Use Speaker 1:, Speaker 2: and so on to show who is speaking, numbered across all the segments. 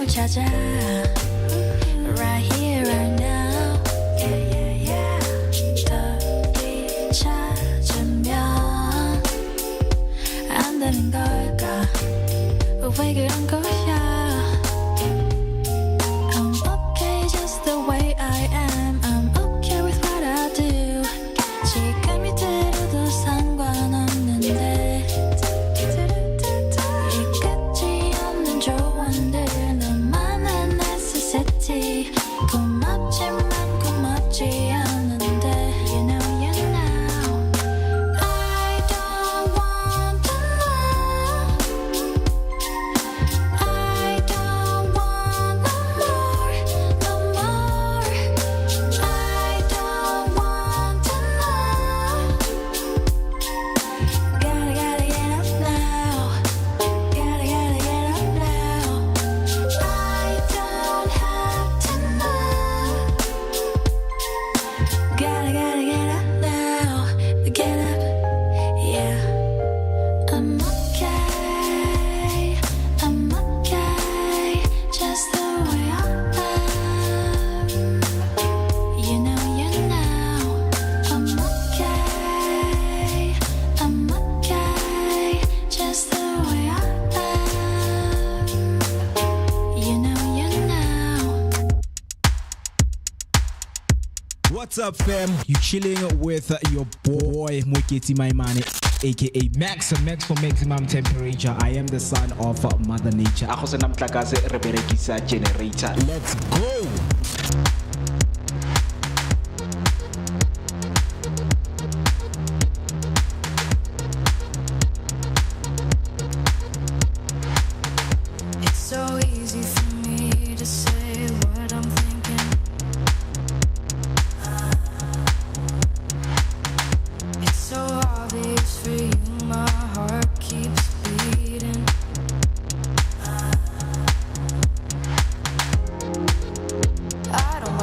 Speaker 1: 찾아 Right here, right now 너를 찾으면 안 되는 걸까 왜 그런 거야 I'm okay just the way I am I'm okay with what I do 지금 이대로도 상관없는데 이 끝이 없는 조언들 너만한 necessity 고맙지만 고맙지 않은데 You know you know I don't want to know I don't want no more no more I don't want to know Gotta get up now Gotta get up now I don't have to know Gotta get up now Get up, yeah I'm okay Just the way I am You know I'm okay Just the way I am You know
Speaker 2: What's up, fam? You chilling with your boy Moeketsi, my man, aka Max for maximum temperature. I am the son of Mother Nature. Ako sa namtlakase reberekisa generator. Let's go!
Speaker 1: It's so easy for me to say what I'm thinking It's so obvious for you, my heart keeps beating I don't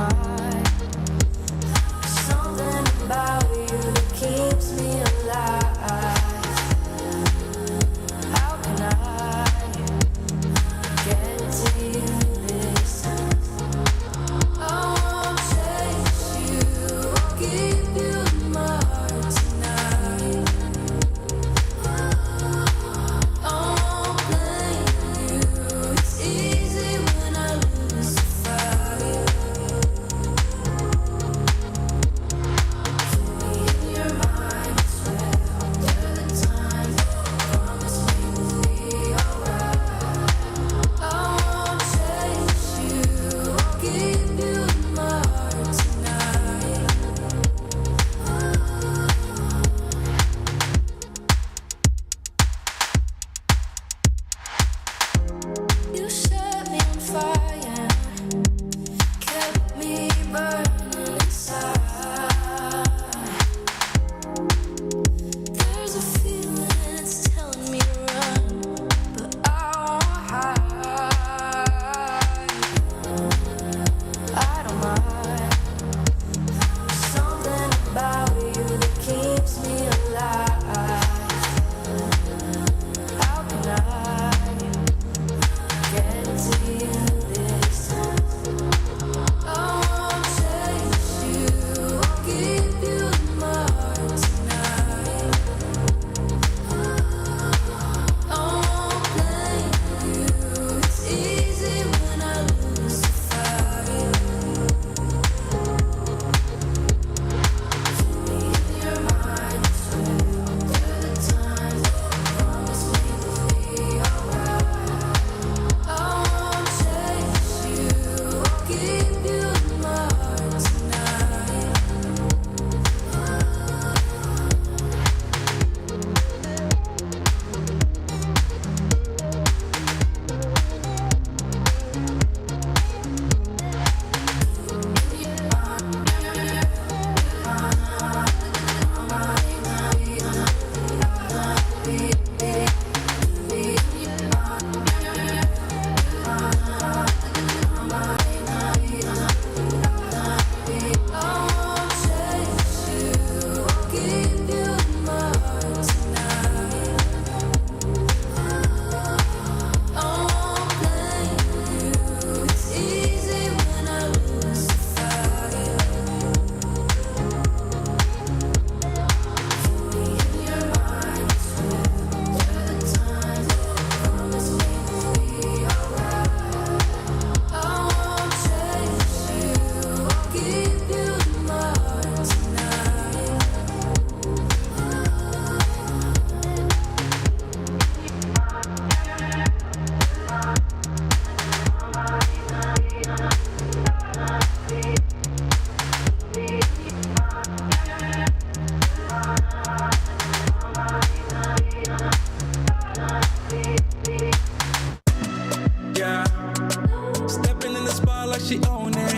Speaker 3: she own it.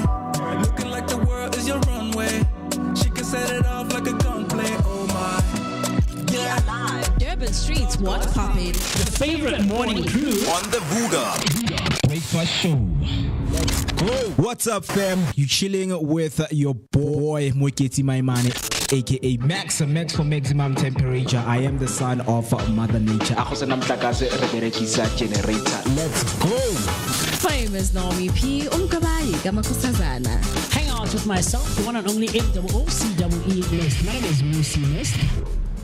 Speaker 3: Looking like the world is your runway. She can set it off like a gunplay. Oh my. Yeah.
Speaker 4: Live. Durban Streets, what poppin'?
Speaker 5: Your favorite morning crew
Speaker 6: on the Vooka
Speaker 2: Breakfast Show. What's up, fam? You chilling with your boy Moeketsi, aka Max for maximum temperature. I am the son of Mother Nature. Let's go.
Speaker 4: Famous NommyP, umkabayi kamakusazana.
Speaker 5: Hang out with myself, the one and only MOOCEE list. My name is MooCee list.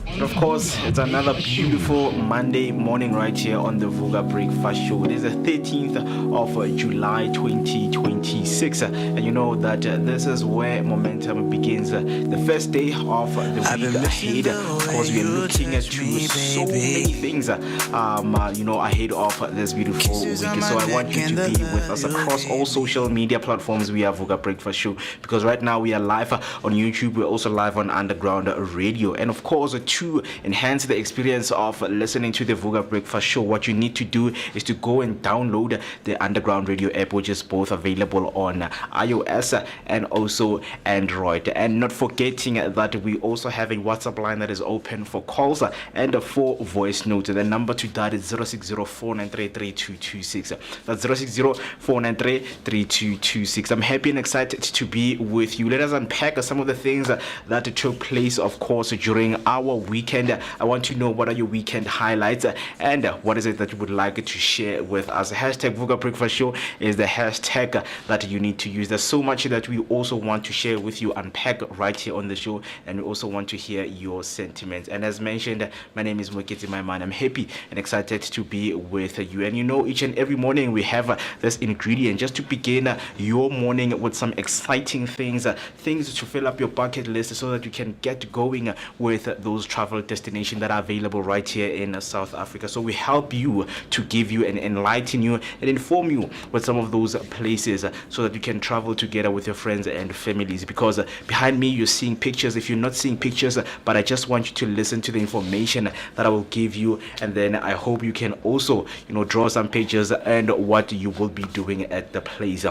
Speaker 2: And of course, it's another beautiful Monday morning right here on the Vooka Breakfast Show. It is the 13th of July 2026. And you know that this is where momentum begins. The first day of the week ahead. Of course, we are looking at so many things, ahead of this beautiful week. So I want you to be with us across all social media platforms. We have Vooka Breakfast Show because right now we are live on YouTube. We're also live on Underground Radio. And of course, to enhance the experience of listening to the Vooka Breakfast Show, what you need to do is to go and download the Underground Radio app, which is both available on iOS and also Android. And not forgetting that we also have a WhatsApp line that is open for calls and for voice notes. The number to that is 060-493-3226. That's 060-493-3226. I'm happy and excited to be with you. Let us unpack some of the things that took place, of course, during our weekend. I want to know what are your weekend highlights and what is it that you would like to share with us. Hashtag Vooka Breakfast Show is the hashtag that you need to use. There's so much that we also want to share with you, unpack right here on the show, and we also want to hear your sentiments. And as mentioned, my name is Moeketsi. I'm happy and excited to be with you. And you know, each and every morning we have this ingredient just to begin your morning with some exciting things to fill up your bucket list so that you can get going with those travel destinations that are available right here in South Africa. So we help you to give you and enlighten you and inform you with some of those places so that you can travel together with your friends and families. Because behind me you're seeing pictures. If you're not seeing pictures, but I just want you to listen to the information that I will give you, and then I hope you can also draw some pictures and what you will be doing at the place.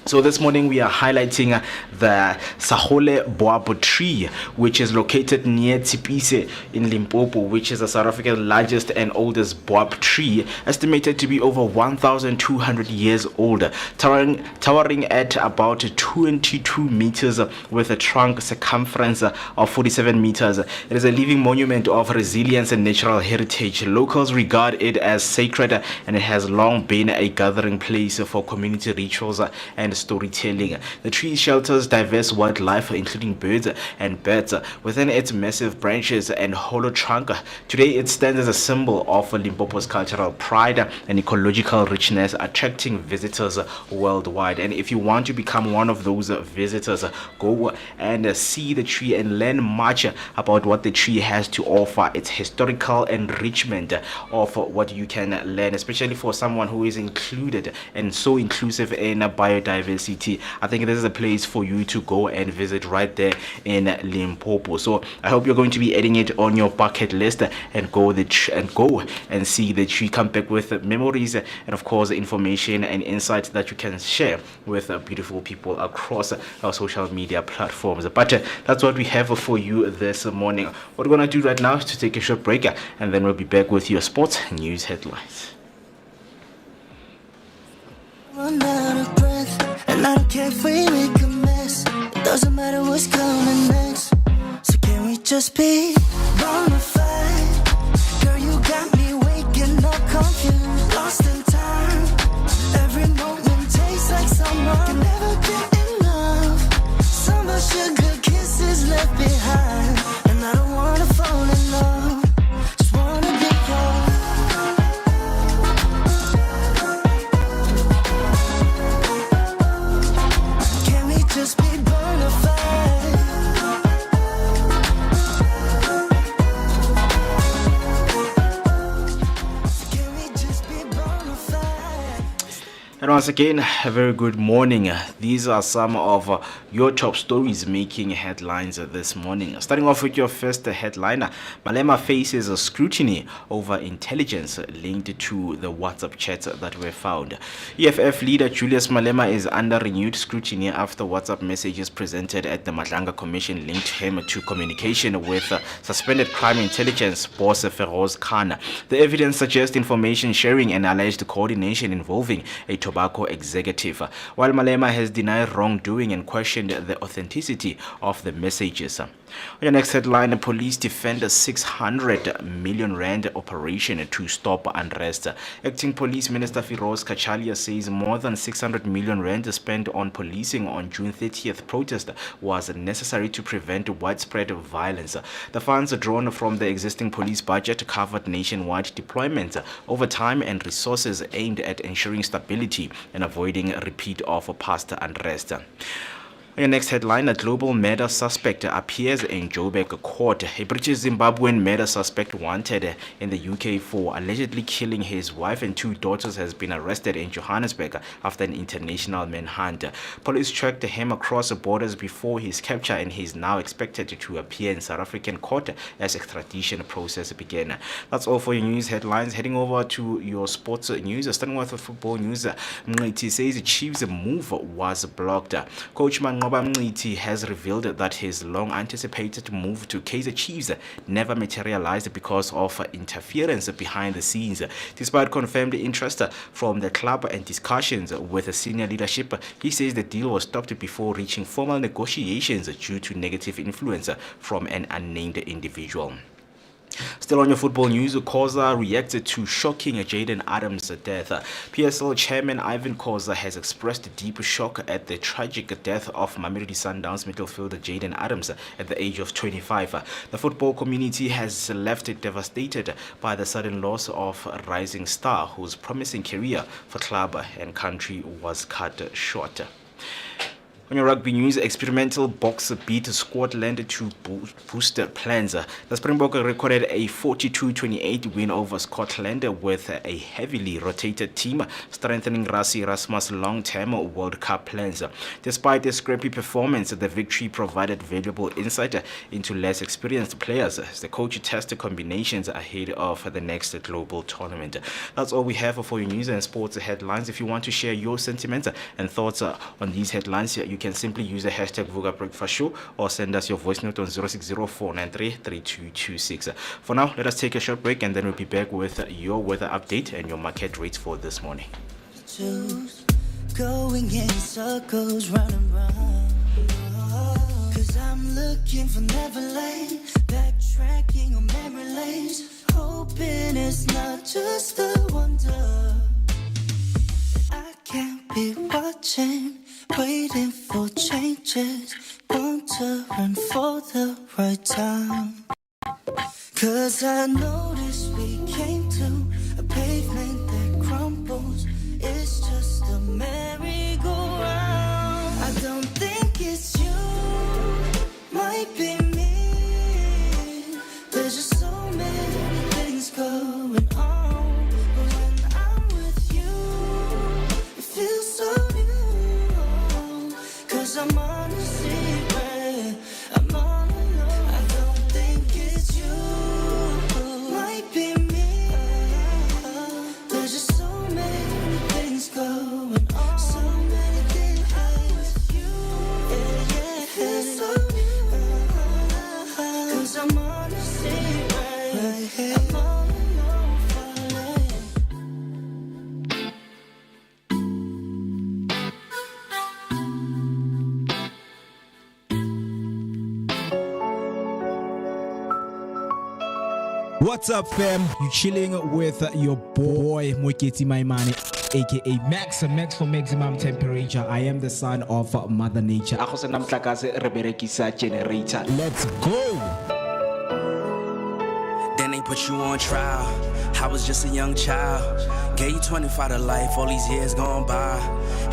Speaker 2: So this morning we are highlighting the Sahole Boabo tree, which is located near Tsipise in Limpopo, which is the South Africa's largest and oldest boab tree, estimated to be over 1,200 years old, towering at about 22 meters with a trunk circumference of 47 meters. It is a living monument of resilience and natural heritage. Locals regard it as sacred, and it has long been a gathering place for community rituals and storytelling. The tree shelters diverse wildlife, including birds and bats, within its massive branches and hollow trunk. Today, it stands as a symbol of Limpopo's cultural pride and ecological richness, attracting visitors worldwide. And if you want to become one of those visitors, go and see the tree and learn much about what the tree has to offer, its historical enrichment of what you can learn, especially for someone who is included and so inclusive in biodiversity. I think this is a place for you to go and visit right there in Limpopo. So I hope you're going to be adding it on your bucket list and go and see the tree. Come back with memories and of course information and insights that you can share with beautiful people across our social media platforms. But that's what we have for you this morning. What we're going to do right now is to take a short break, and then we'll be back with your sports news headlines.
Speaker 7: Run out of breath, and I don't care if we make a mess. It doesn't matter what's coming next. So can we just be bonafide? Girl, you got me waking up confused, lost in time. Every moment tastes like summer. Can never get enough. Summer sugar kisses left behind, and I don't wanna fall in love. Just wanna be yours. Just be bonafide. Can we just be bonafide?
Speaker 2: And once again, a very good morning. These are some of your top stories making headlines this morning. Starting off with your first headline, Malema faces a scrutiny over intelligence linked to the WhatsApp chats that were found. EFF leader Julius Malema is under renewed scrutiny after WhatsApp messages presented at the Madlanga Commission linked him to communication with suspended crime intelligence boss Feroz Khan. The evidence suggests information sharing and alleged coordination involving a tobacco executive, while Malema has denied wrongdoing and questioned the authenticity of the messages. On your next headline, police defend a 600 million rand operation to stop unrest. Acting Police Minister Firoz Kachalia says more than 600 million rand spent on policing on June 30th protest was necessary to prevent widespread violence. The funds drawn from the existing police budget covered nationwide deployments over time and resources aimed at ensuring stability and avoiding a repeat of past unrest. Your next headline, a global murder suspect appears in Joburg court. A British Zimbabwean murder suspect wanted in the UK for allegedly killing his wife and two daughters has been arrested in Johannesburg after an international manhunt. Police tracked him across the borders before his capture and he is now expected to appear in South African court as extradition process began. That's all for your news headlines. Heading over to your sports news. Starting with football news, Moeketsi says the Chiefs' move was blocked. Coach Moeketsi has revealed that his long-anticipated move to Kaizer Chiefs never materialized because of interference behind the scenes. Despite confirmed interest from the club and discussions with the senior leadership, he says the deal was stopped before reaching formal negotiations due to negative influence from an unnamed individual. Still on your football news, Khoza reacted to shocking Jaden Adams' death. PSL chairman Ivan Khoza has expressed deep shock at the tragic death of Mamelodi Sundowns midfielder Jaden Adams at the age of 25. The football community has left devastated by the sudden loss of a rising star whose promising career for club and country was cut short. On your rugby news, experimental Boxer beat Scotland to boost plans. The Springbok recorded a 42-28 win over Scotland with a heavily rotated team, strengthening Rassie Erasmus' long-term World Cup plans. Despite a scrappy performance, the victory provided valuable insight into less experienced players as the coach tested combinations ahead of the next global tournament. That's all we have for your news and sports headlines. If you want to share your sentiments and thoughts on these headlines, you can simply use the hashtag Vooka Breakfast Show or send us your voice note on 0604933226. For now, let us take a short break and then we'll be back with your weather update and your market rates for this morning.
Speaker 7: Going in circles round and round, 'cause I'm looking for Neverland, backtracking on memory lanes, hoping it's not just a wonder. I can't be watching, waiting for changes, wondering for the right time. 'Cause I noticed we came to a pavement that crumbles. It's just a merry-go-round. I don't think it's you, might be me. There's just so many things going on, but when I'm with you, it feels so new. 'Cause I'm on a secret, I'm all alone. I don't think it's you, might be me. There's just so many things going on, so many things with you. Yeah, it feels so new. 'Cause I'm on a secret, I'm all alone falling.
Speaker 2: What's up, fam? You chilling with your boy Moeketsi Maimane, aka Max for maximum temperature. I am the son of Mother Nature. Ako sa namtlakase reberekisa generator. Let's go.
Speaker 6: Then they put you on trial. I was just a young child. Gave you 25 to life, all these years gone by,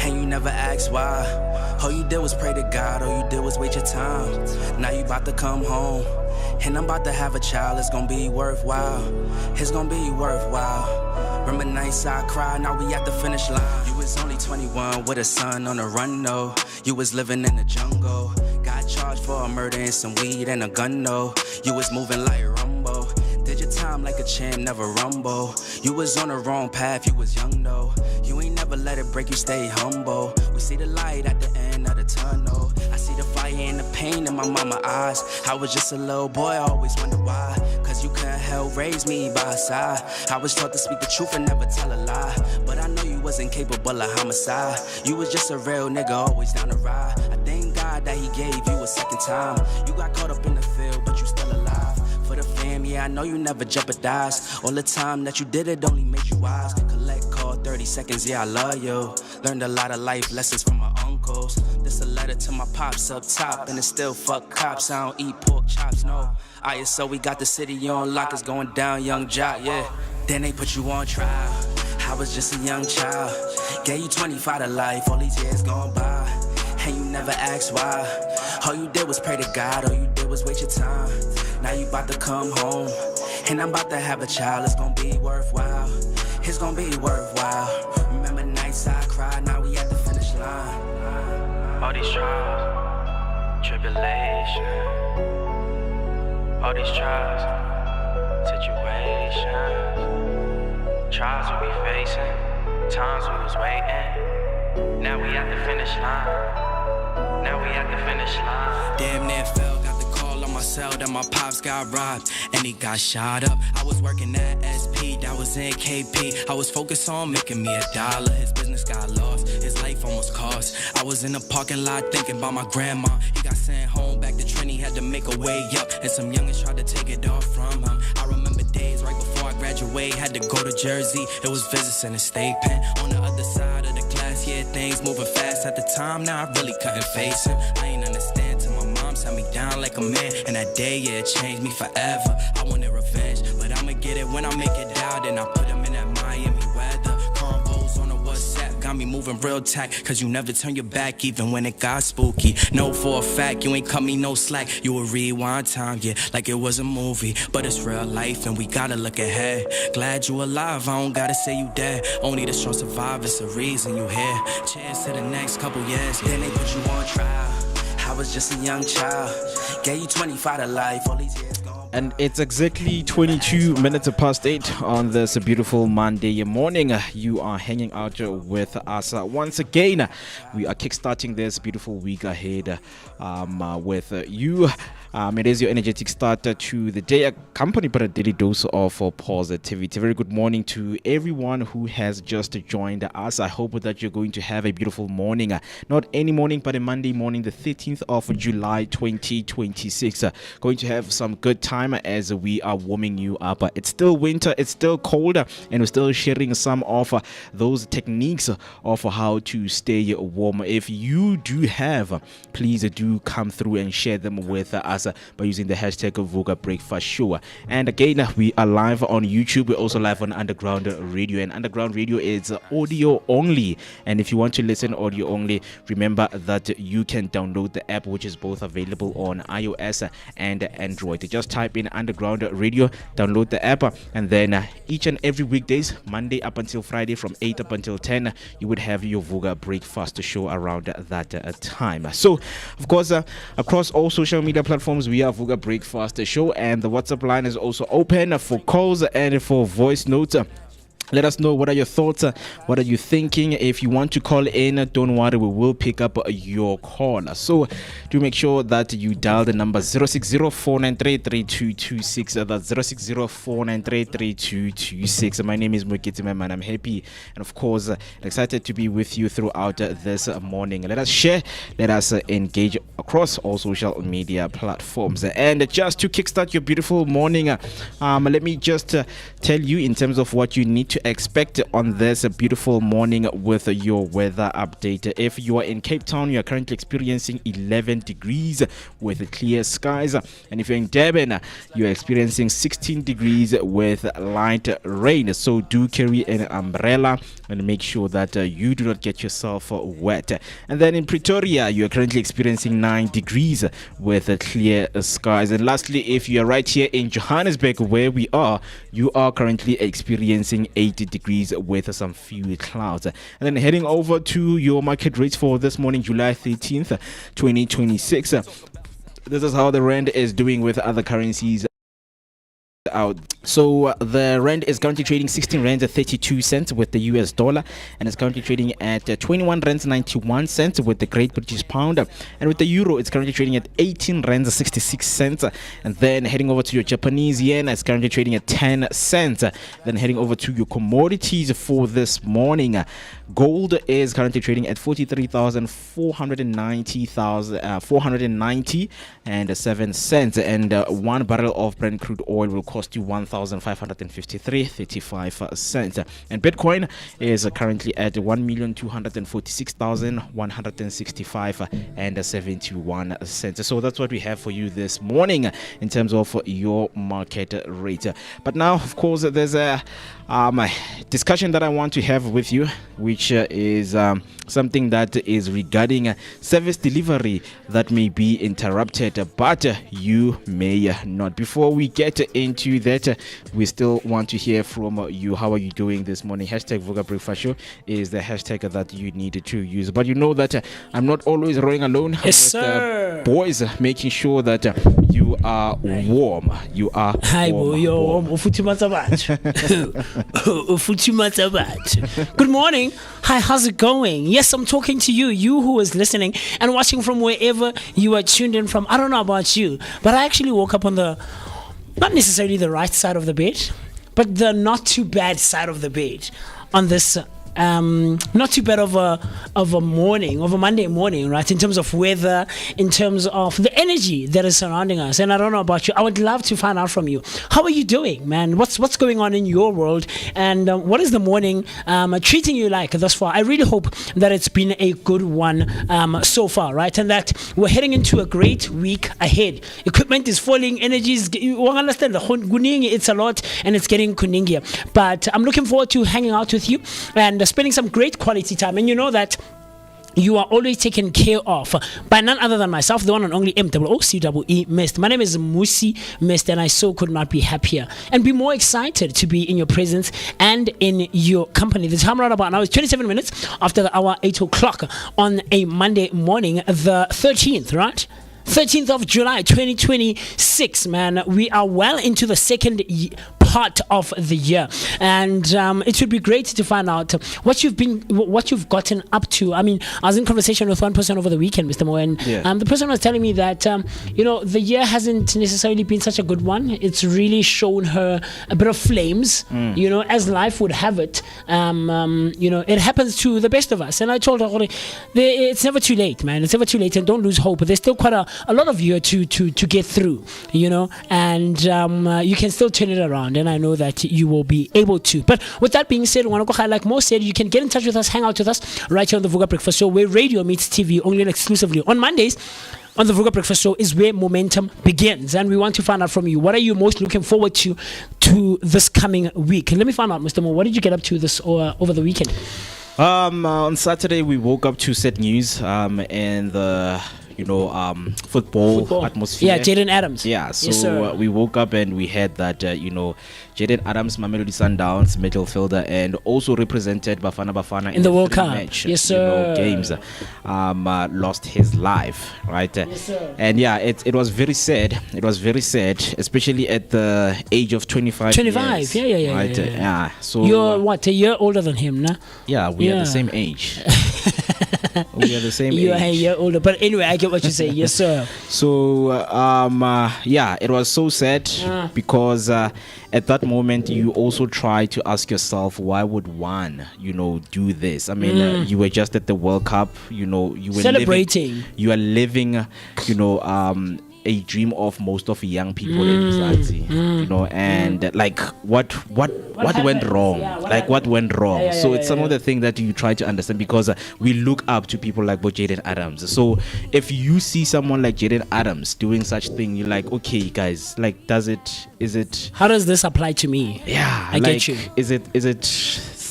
Speaker 6: and you never asked why. All you did was pray to God, all you did was wait your time. Now you about to come home, and I'm about to have a child. It's gonna be worthwhile, it's gonna be worthwhile. Remember nights I cried, now we at the finish line. You was only 21 with a son on the run, no. You was living in the jungle. Got charged for a murder and some weed and a gun, no. You was moving like Rumbo. Did your time like a champ, never rumble. You was on the wrong path, you was young, though. You ain't never let it break you, stay humble. We see the light at the end of the tunnel. I see the fire and the pain in my mama's eyes. I was just a little boy, I always wonder why. Cause you couldn't help raise me by her side. I was taught to speak the truth and never tell a lie. But I know you wasn't capable of homicide. You was just a real nigga, always down the ride. I thank God that he gave you a second time. You got caught up in the field, but you still alive. For the fam, yeah, I know you never jeopardized. All the time that you did it only made you wise. Collect call 30 seconds, yeah, I love you. Learned a lot of life lessons from my uncles. This a letter to my pops up top, and it's still fuck cops. I don't eat pork chops, no. ISO, we got the city on lock, it's going down, young jock, yeah. Then they put you on trial. I was just a young child. Gave you 25 to life, all these years gone by. And you never asked why. All you did was pray to God, all you did was wait your time. Now you about to come home, and I'm about to have a child. It's gonna be worthwhile, it's gonna be worthwhile. Remember nights I cried, now we at the finish line. All these trials, tribulation. All these trials, situations. Trials we be facing, times we was waiting. Now we at the finish line, now we at the finish line. Damn near fell, got the call on my cell that my pops got robbed and he got shot up. I was working at SP, that was in KP. I was focused on making me $1. His business got lost, his life almost cost. I was in the parking lot thinking about my grandma. He got sent home back to Trini, had to make a way up, and some youngins tried to take it off from him. I remember days right before I graduated, had to go to Jersey. It was visits in the state pen on the other side of the class. Yeah, things moving fast at the time. Now I really couldn't face him. I ain't understand till my mom sat me down like a man, and that day, yeah, it changed me forever. I wanted revenge, but I'ma get it when I make it out. And I put him in that Miami weather. Combos on the WhatsApp got me moving real tack, cause you never turn your back even when it got spooky. Know for a fact you ain't cut me no slack. You will rewind time, yeah, like it was a movie. But it's real life and we gotta look ahead. Glad you alive, I don't gotta say you dead. Only the strong survive, it's the reason you here. Cheers to the next couple years. Then they put you on trial. I was just a young child. Gave you 25 to life, all these years gone.
Speaker 2: And it's exactly 22 minutes past 8 on this beautiful Monday morning. You are hanging out with us once again. We are kickstarting this beautiful week ahead with you. It is your energetic start to the day, accompanied by a daily dose of positivity. Very good morning to everyone who has just joined us. I hope that you're going to have a beautiful morning. Not any morning, but a Monday morning, the 13th of July 2026. Going to have some good time as we are warming you up. It's still winter, it's still cold, and we're still sharing some of those techniques of how to stay warm. If you do have, please do come through and share them with us by using the hashtag Vooka Breakfast Show. And again, we are live on YouTube. We're also live on Underground Radio, and Underground Radio is audio only. And if you want to listen audio only, remember that you can download the app, which is both available on iOS and Android. Just type in Underground Radio, download the app, and then each and every weekdays, Monday up until Friday from 8 up until 10, you would have your Vooka Breakfast Show around that time. So, of course, across all social media platforms, we are Vooka Breakfast Show, and the WhatsApp line is also open for calls and for voice notes. Let us know, what are your thoughts, what are you thinking? If you want to call in, don't worry, we will pick up your call. So do make sure that you dial the number 060-493-3226. That's 060-493-3226. My name is Moeketsi, and I'm happy and of course excited to be with you throughout this morning. Let us share, let us engage across all social media platforms. And just to kickstart your beautiful morning, let me just tell you in terms of what you need to expect on this beautiful morning with your weather update. If you are in Cape Town, you are currently experiencing 11 degrees with clear skies, and if you're in Durban, you are experiencing 16 degrees with light rain. So do carry an umbrella and make sure that you do not get yourself wet. And then in Pretoria, you are currently experiencing 9 degrees with clear skies. And lastly, if you are right here in Johannesburg, where we are, you are currently experiencing 8 28 degrees with some few clouds. And then heading over to your market rates for this morning, July 13th, 2026. This is how the rand is doing with other currencies out. So the rand is currently trading 16 rands at 32 cents with the US dollar, and it's currently trading at 21 rands 91 cents with the Great British Pound, and with the euro it's currently trading at 18 rands 66 cents. And then heading over to your Japanese yen, it's currently trading at 10 cents. Then heading over to your commodities for this morning, gold is currently trading at 43,490 cents, and 1 barrel of Brent crude oil will cost you 1,553.35 cents. And Bitcoin is currently at 1,246,165.71 cents. So that's what we have for you this morning in terms of your market rate. But now, of course, there's a discussion that I want to have with you, which is something that is regarding service delivery that may be interrupted, but you may not. Before we get into that, we still want to hear from you. How are you doing this morning? Hashtag Vooka Breakfast Show is the hashtag that you need to use. But you know that I'm not always rolling alone.
Speaker 5: Yes, sir.
Speaker 2: Boys, making sure that you are warm. You are warm.
Speaker 5: Good morning. Hi, how's it going? Yes, I'm talking to you, you who is listening and watching from wherever you are tuned in from. I don't know about you, but I actually woke up on the, not necessarily the right side of the bed, but the not too bad side of the bed on this not too bad of a morning, of a Monday morning, right? In terms of weather, in terms of the energy that is surrounding us. And I don't know about you. I would love to find out from you. How are you doing, man? What's going on in your world? And what is the morning treating you like thus far? I really hope that it's been a good one so far, right? And that we're heading into a great week ahead. Equipment is falling, energy is, you won't understand, it's a lot and it's getting kuningia. But I'm looking forward to hanging out with you and spending some great quality time. And you know that you are always taken care of by none other than myself, the one and only MooCee Mist. My name is MooCee Mist, and I so could not be happier and be more excited to be in your presence and in your company. The time right about now is 27 minutes after the hour 8 o'clock on a Monday morning, the 13th, right? 13th of July 2026, man. We are well into the second part of the year, and it would be great to find out what you've gotten up to. I mean, I was in conversation with one person over the weekend, Mr. Mo, and the person was telling me that the year hasn't necessarily been such a good one. It's really shown her a bit of flames, as life would have it. It happens to the best of us, and I told her it's never too late, man. It's never too late, and don't lose hope. There's still quite a lot of year to get through, and you can still turn it around, and I know that you will be able to. But with that being said, like Mo said, you can get in touch with us, hang out with us right here on the Vooka Breakfast Show, where radio meets TV only and exclusively on Mondays. On the Vooka Breakfast Show is where momentum begins, and we want to find out from you, what are you most looking forward to this coming week? And let me find out, Mr. Mo, what did you get up to this over the weekend?
Speaker 2: On Saturday we woke up to set news and the football atmosphere.
Speaker 5: Yeah, Jaden Adams.
Speaker 2: Yeah, so
Speaker 5: yes,
Speaker 2: we woke up and we had that, Jaden Adams, Mamelodi Sundowns midfielder, and also represented Bafana
Speaker 5: in the World Cup
Speaker 2: match,
Speaker 5: yes, sir.
Speaker 2: games, lost his life, right?
Speaker 5: Yes, sir.
Speaker 2: And yeah, it was very sad. It was very sad, especially at the age of 25 years,
Speaker 5: yeah.
Speaker 2: Right? Yeah. So
Speaker 5: you're what, a year older than him, nah?
Speaker 2: Yeah, we are the same age. We are the same age.
Speaker 5: You are a year older, but anyway, I get what you say. Yes, sir.
Speaker 2: So it was so sad because at that moment you also try to ask yourself, why would one do this? I mean, you were just at the World Cup, you were
Speaker 5: celebrating,
Speaker 2: you are living a dream of most of young people in Mzansi, and like what went wrong? What went wrong? So it's some of the things that you try to understand, because we look up to people like Jaden Adams. So if you see someone like Jaden Adams doing such thing, you're like, okay, guys, like, is it?
Speaker 5: How does this apply to me?
Speaker 2: Yeah,
Speaker 5: I get you.
Speaker 2: Is it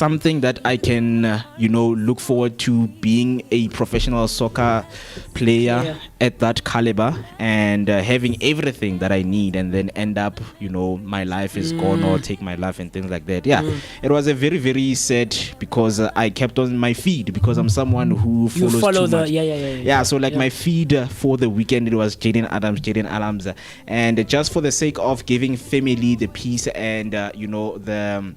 Speaker 2: something that I can, look forward to being a professional soccer player at that caliber and having everything that I need, and then end up, my life is gone or take my life and things like that. It was a very, very sad because I kept on my feed because I'm someone who follows too much. So like my feed for the weekend, it was Jaden Adams, and just for the sake of giving family the peace and the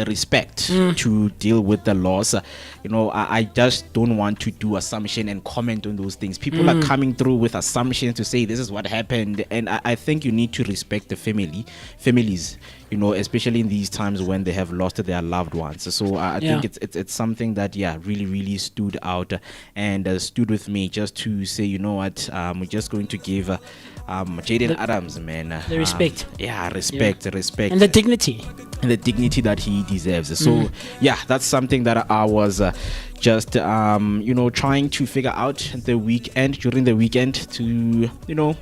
Speaker 2: respect to deal with the loss. I just don't want to do assumption and comment on those things. People are coming through with assumptions to say this is what happened, and I think you need to respect the families, especially in these times when they have lost their loved ones. So I think it's something that really, really stood out and stood with me, just to say, we're just going to give Jaden Adams, man,
Speaker 5: the respect.
Speaker 2: Respect
Speaker 5: And the dignity
Speaker 2: that he deserves. So that's something that I was just trying to figure out during the weekend to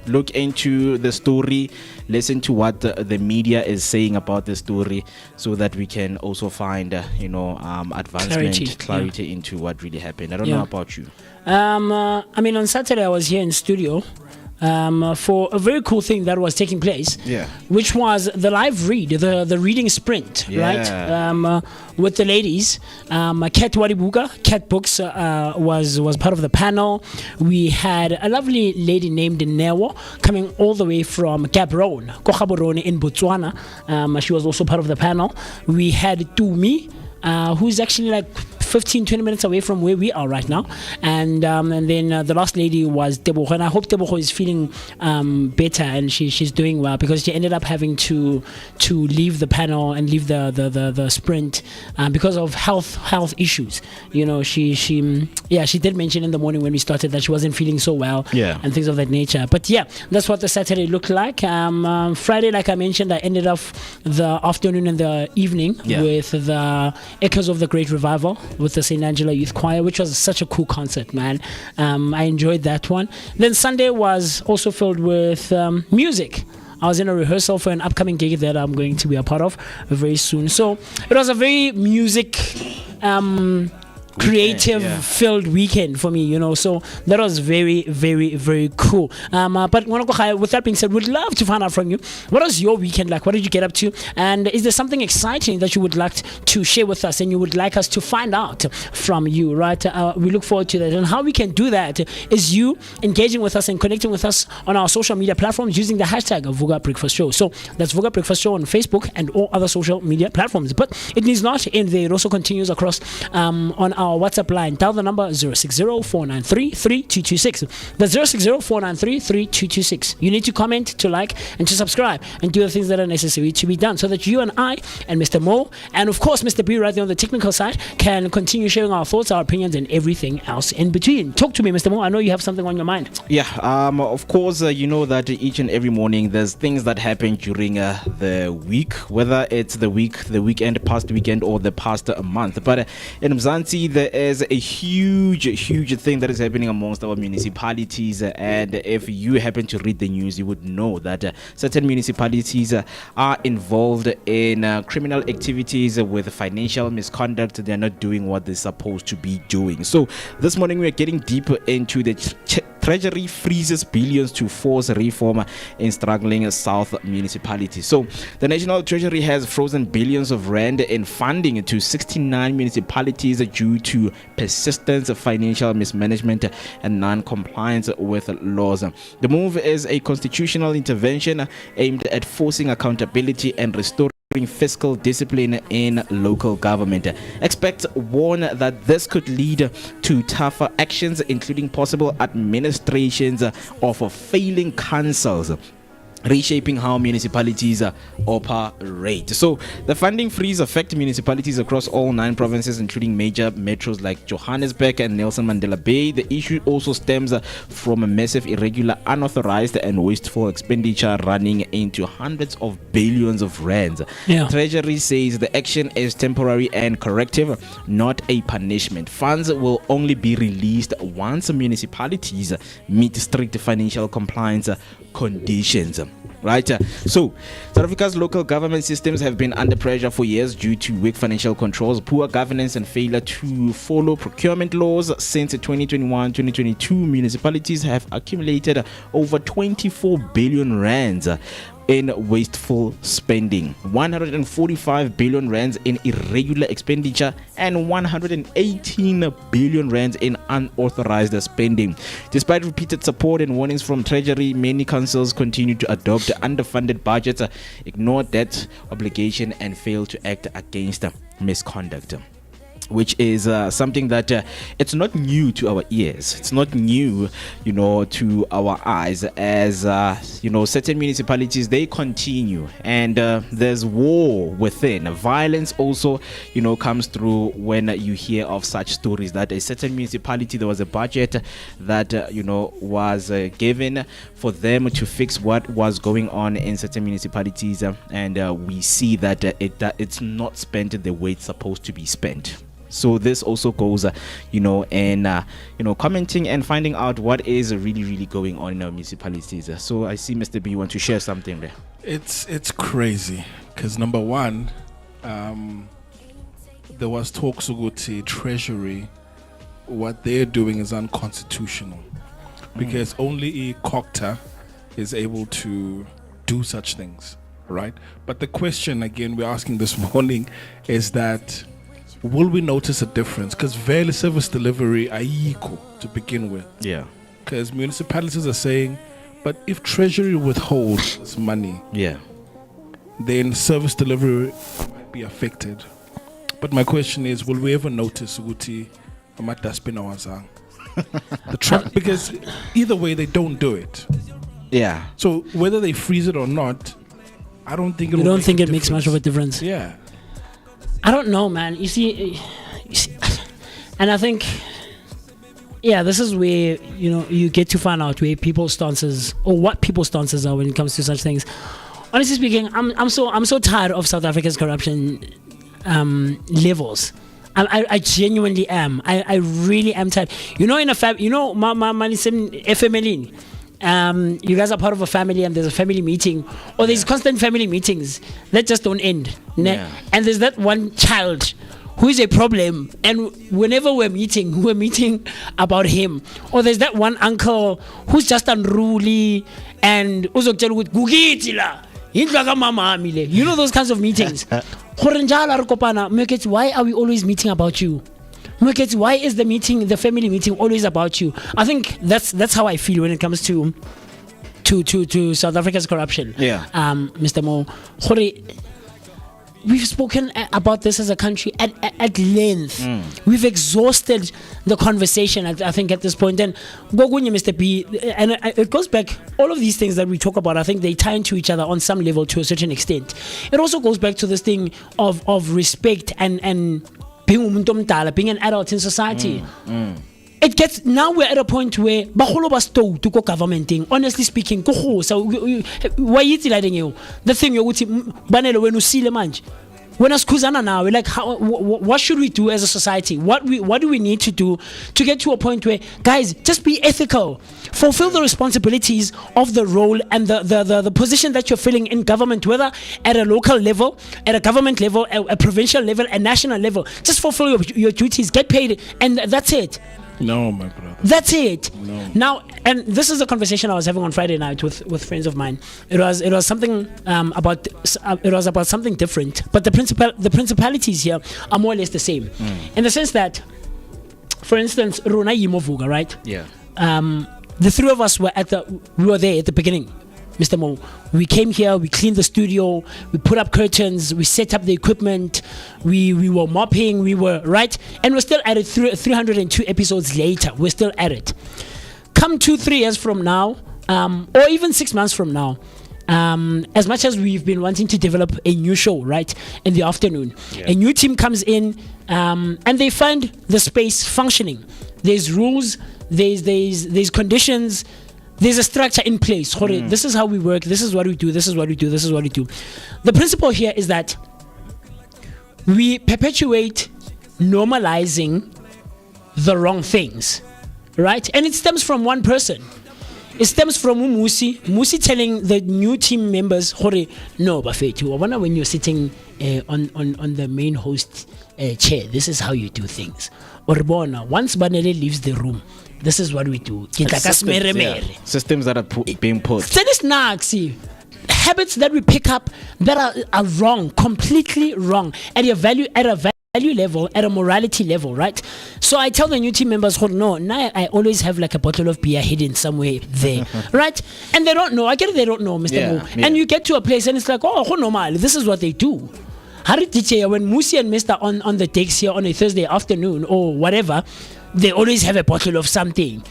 Speaker 2: look into the story, listen to what the media is saying about the story, so that we can also find clarity into what really happened. I don't know about you.
Speaker 5: On Saturday I was here in studio for a very cool thing that was taking place, which was the live read, the reading sprint, right? With the ladies. Kat Waribuka, Kat Books was part of the panel. We had a lovely lady named Newo coming all the way from Gaborone in Botswana. She was also part of the panel. We had Tumi, who's actually like 15-20 minutes away from where we are right now, and then the last lady was Tebogo, and I hope Tebogo is feeling better and she's doing well, because she ended up having to leave the panel and leave the sprint because of health issues. She did mention in the morning when we started that she wasn't feeling so well, and things of that nature. But that's what the Saturday looked like. Friday, like I mentioned, I ended up the afternoon and the evening with the Echoes of the Great Revival with the St. Angela Youth Choir, which was such a cool concert, man. I enjoyed that one. Then Sunday was also filled with music. I was in a rehearsal for an upcoming gig that I'm going to be a part of very soon. So it was a very music creative filled weekend for me, so that was very, very, very cool. But with that being said, we'd love to find out from you, what was your weekend like? What did you get up to? And is there something exciting that you would like to share with us and you would like us to find out from you, right? We look forward to that. And how we can do that is you engaging with us and connecting with us on our social media platforms using the hashtag Vooka Breakfast Show. So that's Vooka Breakfast Show on Facebook and all other social media platforms. But it needs not end there. It also continues across on our WhatsApp line. Dial the number 060-493-3226. That's 060-493-3226. You need to comment, to like, and to subscribe, and do the things that are necessary to be done, so that you and I and Mr. Mo, and of course Mr. B right there on the technical side, can continue sharing our thoughts, our opinions, and everything else in between. Talk to me, Mr. Mo. I know you have something on your mind.
Speaker 2: Of course, you know that each and every morning there's things that happen during the week, whether it's the weekend, past weekend, or the past month. But in Mzansi, there is a huge thing that is happening amongst our municipalities, and if you happen to read the news, you would know that certain municipalities are involved in criminal activities with financial misconduct. They're not doing what they're supposed to be doing. So this morning we're getting deeper into the Treasury freezes billions to force reform in struggling South municipalities. So the National Treasury has frozen billions of rand in funding to 69 municipalities due to persistent financial mismanagement and non-compliance with laws. The move is a constitutional intervention aimed at forcing accountability and restoring fiscal discipline in local government. Experts warn that this could lead to tougher actions, including possible administrations of failing councils, reshaping how municipalities operate. So the funding freeze affects municipalities across all 9 provinces, including major metros like Johannesburg and Nelson Mandela Bay. The issue also stems from a massive, irregular, unauthorized and wasteful expenditure running into hundreds of billions of rands. Treasury says the action is temporary and corrective, not a punishment. Funds will only be released once municipalities meet strict financial compliance conditions. Right, so South Africa's local government systems have been under pressure for years due to weak financial controls, poor governance, and failure to follow procurement laws. Since 2021-2022, municipalities have accumulated over 24 billion rands in wasteful spending, 145 billion rands in irregular expenditure, and 118 billion rands in unauthorized spending. Despite repeated support and warnings from Treasury, many councils continue to adopt underfunded budgets, ignore debt obligation, and fail to act against misconduct, which is something that it's not new to our ears. It's not new, to our eyes, as certain municipalities, they continue, and there's war within. Violence also, comes through when you hear of such stories that a certain municipality, there was a budget that was given for them to fix what was going on in certain municipalities, and we see that it's not spent the way it's supposed to be spent. So this also goes, commenting and finding out what is really, really going on in our municipalities. So I see Mr. B, you want to share something there?
Speaker 8: It's crazy because number one, there was talks about the Treasury. What they're doing is unconstitutional because only a cocta is able to do such things, right? But the question again we're asking this morning is that, will we notice a difference? Because very service delivery are equal to begin with.
Speaker 2: Yeah.
Speaker 8: Because municipalities are saying, but if Treasury withholds money, then service delivery might be affected. But my question is, will we ever notice Uti because either way they don't do it.
Speaker 2: Yeah.
Speaker 8: So whether they freeze it or not, I don't think
Speaker 5: it makes much of a difference.
Speaker 8: Yeah.
Speaker 5: I don't know, man. You see, and I think, this is where you get to find out where people's stances or what people's stances are when it comes to such things. Honestly speaking, I'm so tired of South Africa's corruption levels. I genuinely am. I really am tired. In a FMLin. You guys are part of a family and there's a family meeting or there's constant family meetings that just don't end. And there's that one child who is a problem, and whenever we're meeting about him. Or there's that one uncle who's just unruly and those kinds of meetings. Moeketsi, why are we always meeting about you? Moeketsi, why is the family meeting always about you? I think that's how I feel when it comes to South Africa's corruption. Mr. Mo, we've spoken about this as a country at length. We've exhausted the conversation, I think, at this point. And Mr. B, and it goes back, all of these things that we talk about, I think they tie into each other on some level to a certain extent. It also goes back to this thing of respect and being an adult in society. It gets, now we're at a point where baholo ba sto to go governmenting. Honestly speaking, so why is it you? The thing you would banelo when you see the manj. When us kuzana now, we're like, what should we do as a society? What do we need to do to get to a point where, guys, just be ethical, fulfill the responsibilities of the role and the position that you're filling in government, whether at a local level, at a government level, a provincial level, a national level. Just fulfill your duties, get paid, and that's it.
Speaker 8: No, my brother.
Speaker 5: That's it.
Speaker 8: No.
Speaker 5: Now, and this is a conversation I was having on Friday night with friends of mine. It was something about something different, but the principalities here are more or less the same, in the sense that, for instance, Rona Vooka, right?
Speaker 2: Yeah.
Speaker 5: The three of us were there at the beginning. Mr. Mo, we came here, we cleaned the studio, we put up curtains, we set up the equipment, we were mopping, we were, right? And we're still at it 302 episodes later. We're still at it. Come 2-3 years from now, or even 6 months from now, as much as we've been wanting to develop a new show, right, in the afternoon, a new team comes in, and they find the space functioning. There's rules, there's conditions, there's a structure in place. This is how we work, this is what we do, this is what we do, this is what we do. The principle here is that we perpetuate normalizing the wrong things, right? And it stems from one person. It stems from MooCee telling the new team members, "Hore, no, Bafetu. I wonder when you're sitting on the main host chair, this is how you do things. Or once Banele leaves the room, this is what we do.
Speaker 9: Systems that are being put.
Speaker 5: Habits that we pick up that are wrong, completely wrong, at a value level, at a morality level, right? So I tell the new team members, no, now I always have like a bottle of beer hidden somewhere there, right? And they don't know. I get it, they don't know, Mr. Mo.
Speaker 9: Yeah.
Speaker 5: And you get to a place and it's like, normal, this is what they do. When MooCee and Mr. on the decks here on a Thursday afternoon or whatever, they always have a bottle of something.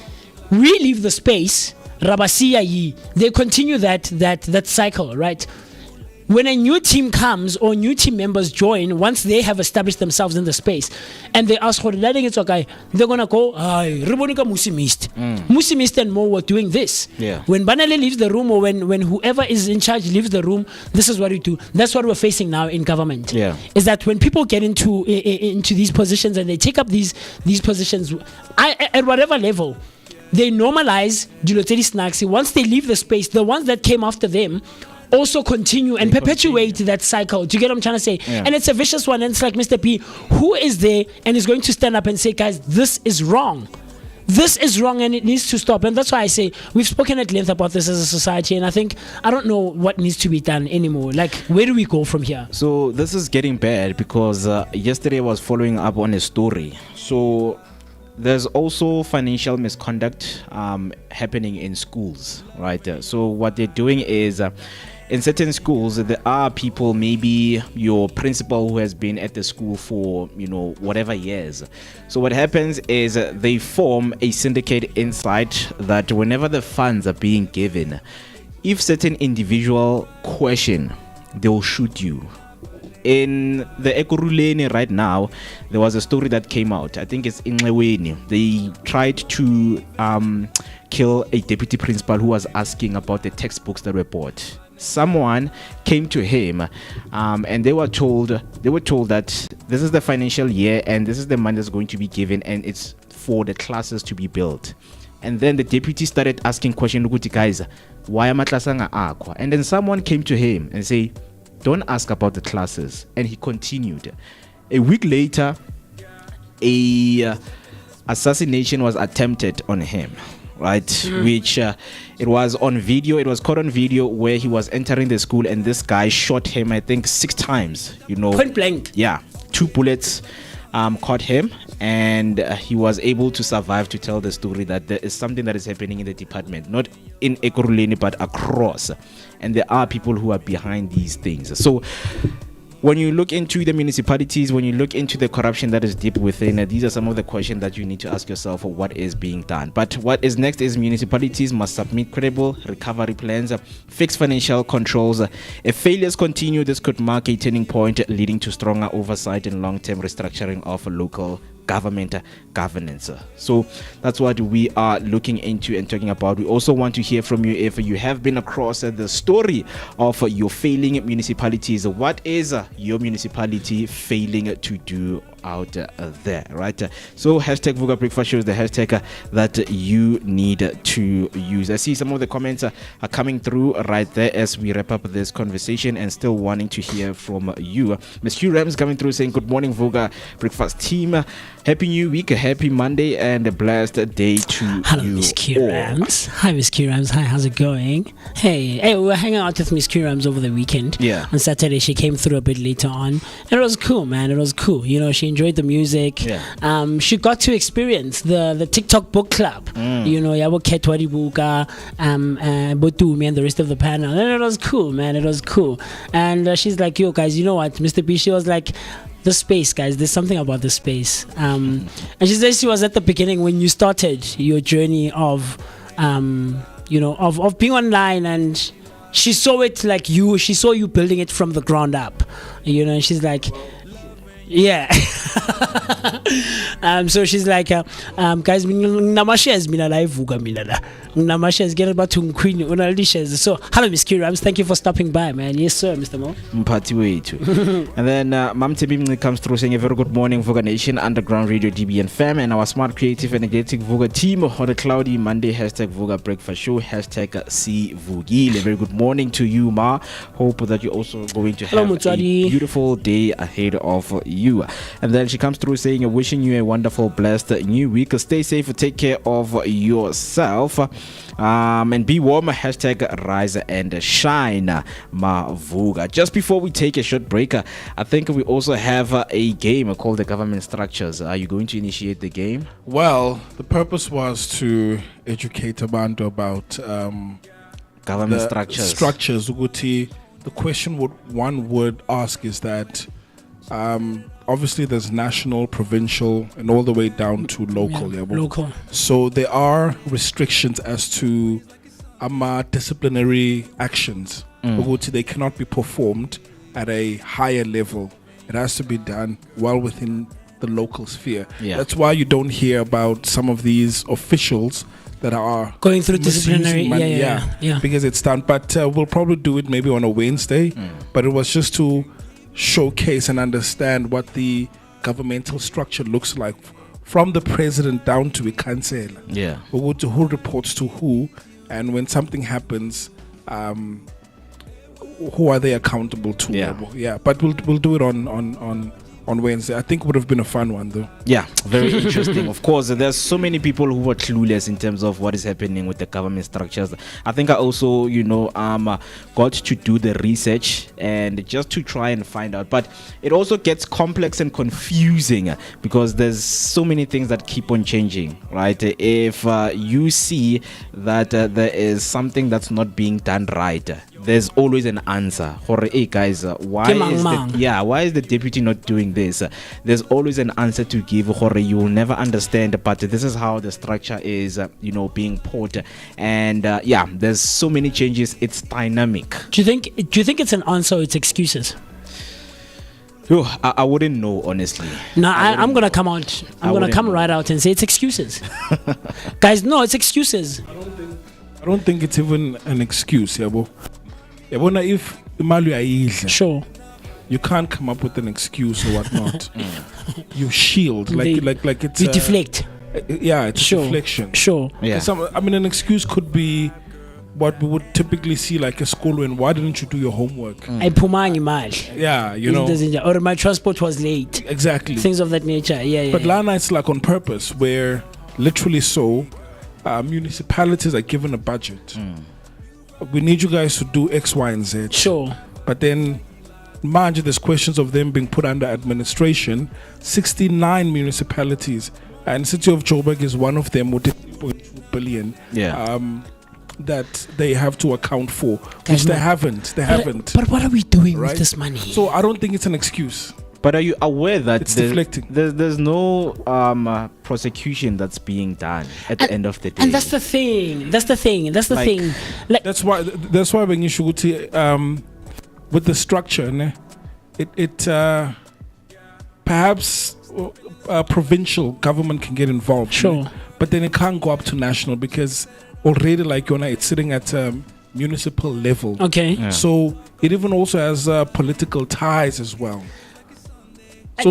Speaker 5: We leave the space, they continue that cycle, right? When a new team comes or new team members join, once they have established themselves in the space and they ask for letting it's okay, they're gonna go, MooCee missed and Mo were doing this.
Speaker 9: Yeah.
Speaker 5: When Banale leaves the room or when whoever is in charge leaves the room, this is what we do. That's what we're facing now in government.
Speaker 9: Yeah.
Speaker 5: Is that when people get into these positions and they take up these positions, at whatever level, they normalize Diloteri snacks. Once they leave the space, the ones that came after them also continue and perpetuate that cycle. Do you get what I'm trying to say?
Speaker 9: Yeah.
Speaker 5: And it's a vicious one. And it's like, Mr. P, who is there and is going to stand up and say, guys, this is wrong. This is wrong and it needs to stop. And that's why I say we've spoken at length about this as a society. And I don't know what needs to be done anymore. Like, where do we go from here?
Speaker 9: So this is getting bad because yesterday I was following up on a story. So there's also financial misconduct happening in schools, right? So what they're doing is in certain schools, there are people, maybe your principal who has been at the school for, whatever years. So what happens is they form a syndicate inside that whenever the funds are being given, if certain individual question, they'll shoot you. In the Ekurhuleni right now, there was a story that came out. I think it's in Leweni. They tried to kill a deputy principal who was asking about the textbooks that were bought. Someone came to him and they were told that this is the financial year and this is the money that's going to be given and it's for the classes to be built. And then the deputy started asking questions, guys, why am I classing aqua? And then someone came to him and say, don't ask about the classes. And he continued. A week later, a assassination was attempted on him, right? Which it was on video. It was caught on video where he was entering the school and this guy shot him, I think 6 times,
Speaker 5: Point blank.
Speaker 9: Yeah, 2 bullets caught him, and he was able to survive to tell the story that there is something that is happening in the department, not in Ekurhuleni but across, and there are people who are behind these things. So when you look into the municipalities, when you look into the corruption that is deep within, these are some of the questions that you need to ask yourself for what is being done. But what is next is municipalities must submit credible recovery plans, fix financial controls. If failures continue, this could mark a turning point leading to stronger oversight and long-term restructuring of local government governance. So that's what we are looking into and talking about. We also want to hear from you if you have been across the story of your failing municipalities. What is your municipality failing to do out there, right? So hashtag Vooka Breakfast Show is the hashtag that you need to use. I see some of the comments are coming through right there as we wrap up this conversation and still wanting to hear from you. Ms. Q Rams coming through saying, good morning Vooka Breakfast team, happy new week, happy Monday and a blessed day to
Speaker 5: Hello,
Speaker 9: you.
Speaker 5: Miss Q Rams. Hi, Miss Q Rams. Hi, how's it going? Hey, we were hanging out with Miss Q Rams over the weekend.
Speaker 9: Yeah.
Speaker 5: On Saturday, she came through a bit later on. And it was cool, man. It was cool. She enjoyed the music.
Speaker 9: Yeah.
Speaker 5: She got to experience the TikTok book club. Yabo Ketwadi Vooka, Botumi and the rest of the panel. And it was cool, man. It was cool. And she's like, yo, guys, you know what, Mr. B, she was like, the space, guys, there's something about the space. And she said she was at the beginning when you started your journey of being online, and she saw it like she saw you building it from the ground up, and she's like, Yeah. So she's like, guys, nama shares mina la Vooka mina la. Nama shares get about to queen unaldi shares. So hello, Miss Kirams, thank you for stopping by, man. Yes, sir, Mr. Mo.
Speaker 9: Mphathi wethu. And then Mam Tebimni comes through saying a very good morning, Vooka Nation, Underground Radio, DBN fam, and our smart, creative, energetic Vooka team on a cloudy Monday. #Vooka Breakfast Show. #CVoogile. A very good morning to you, Ma. Hope that you're also going to have a beautiful day ahead of you. And then she comes through saying, wishing you a wonderful, blessed new week. Stay safe, take care of yourself, and be warm. #Rise and Shine, Ma Vooka. Just before we take a short break, I think we also have a game called the Government Structures. Are you going to initiate the game?
Speaker 8: Well, the purpose was to educate Abantu about
Speaker 9: government
Speaker 8: the
Speaker 9: structures.
Speaker 8: Ukuthi, the question one would ask is that obviously there's national, provincial, and all the way down to local.
Speaker 5: Local.
Speaker 8: So there are restrictions as to disciplinary actions. Ukuthi, they cannot be performed at a higher level. It has to be done well within the local sphere.
Speaker 9: Yeah.
Speaker 8: That's why you don't hear about some of these officials that are
Speaker 5: going through disciplinary
Speaker 8: money. Yeah, because it's done. But we'll probably do it maybe on a Wednesday. But it was just to showcase and understand what the governmental structure looks like, from the president down to a councillor.
Speaker 9: Yeah,
Speaker 8: who reports to who, and when something happens, who are they accountable to? Yeah. But we'll do it on Wednesday. I think it would have been a fun one, though.
Speaker 9: Yeah, very interesting. Of course, there's so many people who are clueless in terms of what is happening with the government structures. I think I also, got to do the research and just to try and find out. But it also gets complex and confusing because there's so many things that keep on changing, right? If you see that there is something that's not being done right, there's always an answer. Hey guys, why is the deputy not doing this? There's always an answer to give. You will never understand, but this is how the structure is, being put. And there's so many changes. It's dynamic.
Speaker 5: Do you think it's an answer or it's excuses?
Speaker 9: I wouldn't know, honestly.
Speaker 5: No, I'm gonna come out. I'm gonna come right out and say it's excuses. Guys, no, it's excuses.
Speaker 8: I don't think it's even an excuse, Yabo. If
Speaker 5: sure,
Speaker 8: you can't come up with an excuse or whatnot. You shield like it's
Speaker 5: we deflect.
Speaker 8: It's a deflection.
Speaker 5: Sure.
Speaker 9: Yeah.
Speaker 8: An excuse could be what we would typically see, like a school when, why didn't you do your homework? Yeah,
Speaker 5: or my transport was late.
Speaker 8: Exactly.
Speaker 5: Things of that nature.
Speaker 8: But Lana, it's like on purpose, where literally municipalities are given a budget. We need you guys to do X, Y, and Z.
Speaker 5: Sure.
Speaker 8: But then, mind you, there's questions of them being put under administration. 69 municipalities, and City of Joburg is one of them with 3.2 billion.
Speaker 9: Yeah.
Speaker 8: That they have to account for, which they haven't.
Speaker 5: But what are we doing with this money?
Speaker 8: So I don't think it's an excuse.
Speaker 9: But are you aware that
Speaker 8: it's deflecting?
Speaker 9: There's no prosecution that's being done at the end of the day?
Speaker 5: And that's the thing. That's the thing.
Speaker 8: That's why when you should with the structure, it perhaps provincial government can get involved.
Speaker 5: Sure.
Speaker 8: But then it can't go up to national because already it's sitting at municipal level.
Speaker 5: Okay.
Speaker 9: Yeah.
Speaker 8: So it even also has political ties as well.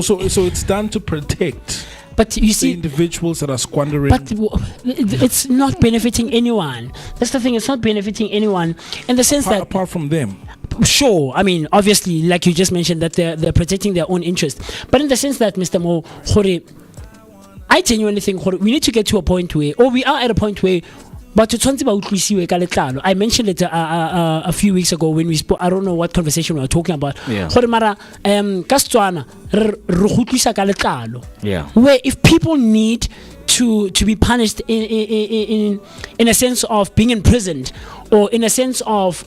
Speaker 8: So it's done to protect.
Speaker 5: But you see,
Speaker 8: the individuals that are squandering.
Speaker 5: But it's not benefiting anyone. That's the thing. It's not benefiting anyone in the sense
Speaker 8: apart from them.
Speaker 5: Sure. I mean, obviously, like you just mentioned, that they're protecting their own interest. But in the sense that, Mr. Mo, I genuinely think we need to get to a point where, or we are at a point where, but I mentioned it a few weeks ago when we spoke. I don't know what conversation we were talking about.
Speaker 9: Yeah. Yeah.
Speaker 5: Where if people need to be punished in a sense of being imprisoned, or in a sense of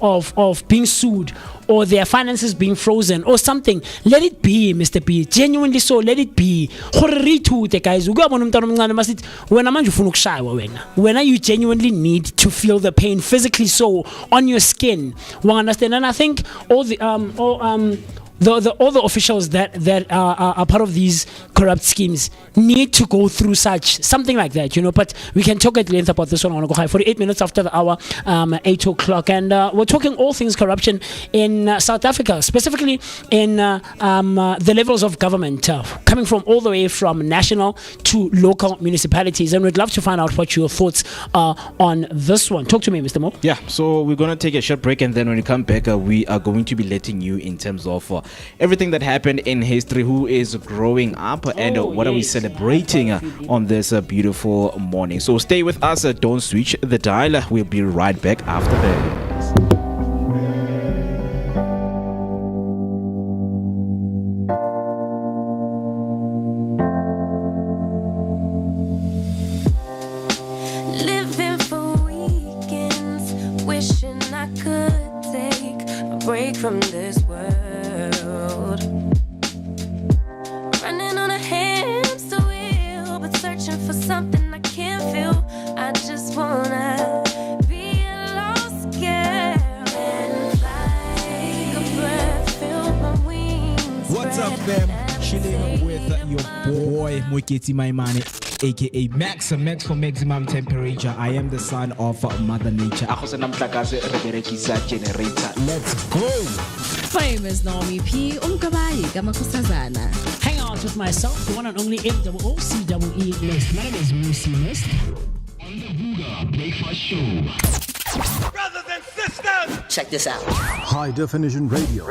Speaker 5: being sued, or their finances being frozen or something, let it be, Mr. B. Genuinely so, let it be. Guys, when you genuinely need to feel the pain physically so on your skin, understand? And I think all all the officials that are part of these corrupt schemes need to go through something like that, But we can talk at length about this one. I want to go high. 48 minutes after the hour, 8 o'clock, and we're talking all things corruption in South Africa, specifically in the levels of government, coming from all the way from national to local municipalities. And we'd love to find out what your thoughts are on this one. Talk to me, Mr. Mo.
Speaker 9: Yeah, so we're going to take a short break, and then when we come back, we are going to be letting you in terms of everything that happened in history, who is growing up, and what are we celebrating on this beautiful morning. So stay with us, don't switch the dial. We'll be right back after this.
Speaker 1: Living for weekends, wishing I could take a break from this world. Running on a hamster wheel, but searching for something I can't feel. I just wanna be a lost girl and fly. Take a breath, feel my wings.
Speaker 2: What's up, fam? Chilling with your boy Moeketsi, my man, aka Max for maximum temperature. I am the son of Mother Nature. Let's go.
Speaker 4: Famous NommyP, kamakosazana.
Speaker 5: Hang out with myself, the one and only MOOCEE list. My name is MooCee.
Speaker 10: On the Vooka Breakfast Show.
Speaker 3: Brothers and sisters!
Speaker 11: Check this out.
Speaker 12: High definition radio.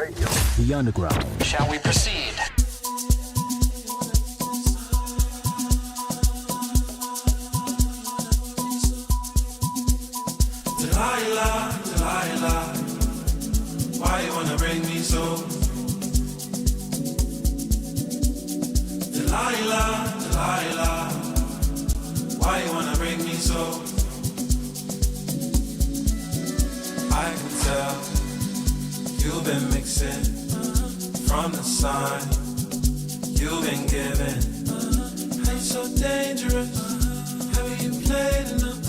Speaker 12: The underground.
Speaker 11: Shall we proceed?
Speaker 3: Delilah, why you wanna bring me so? Delilah, why you wanna bring me so? I can tell you've been mixing from the sign you've been given. How you so dangerous? Have you played enough?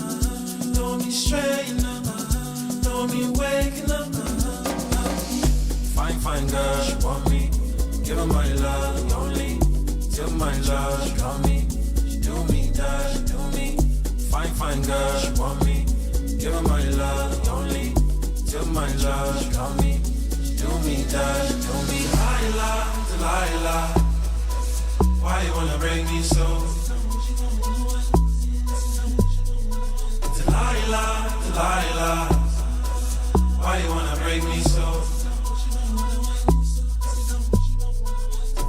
Speaker 3: Know me straight enough? Know me waking up? Fine girl, she want me. Give her my love, only till my love. She call me, she do me that, she do me. Fine girl, she want me. Give her my love, only till my love. She call me, she do me that, she do me. Delilah, why you wanna bring me so? Delilah, why you wanna break me so?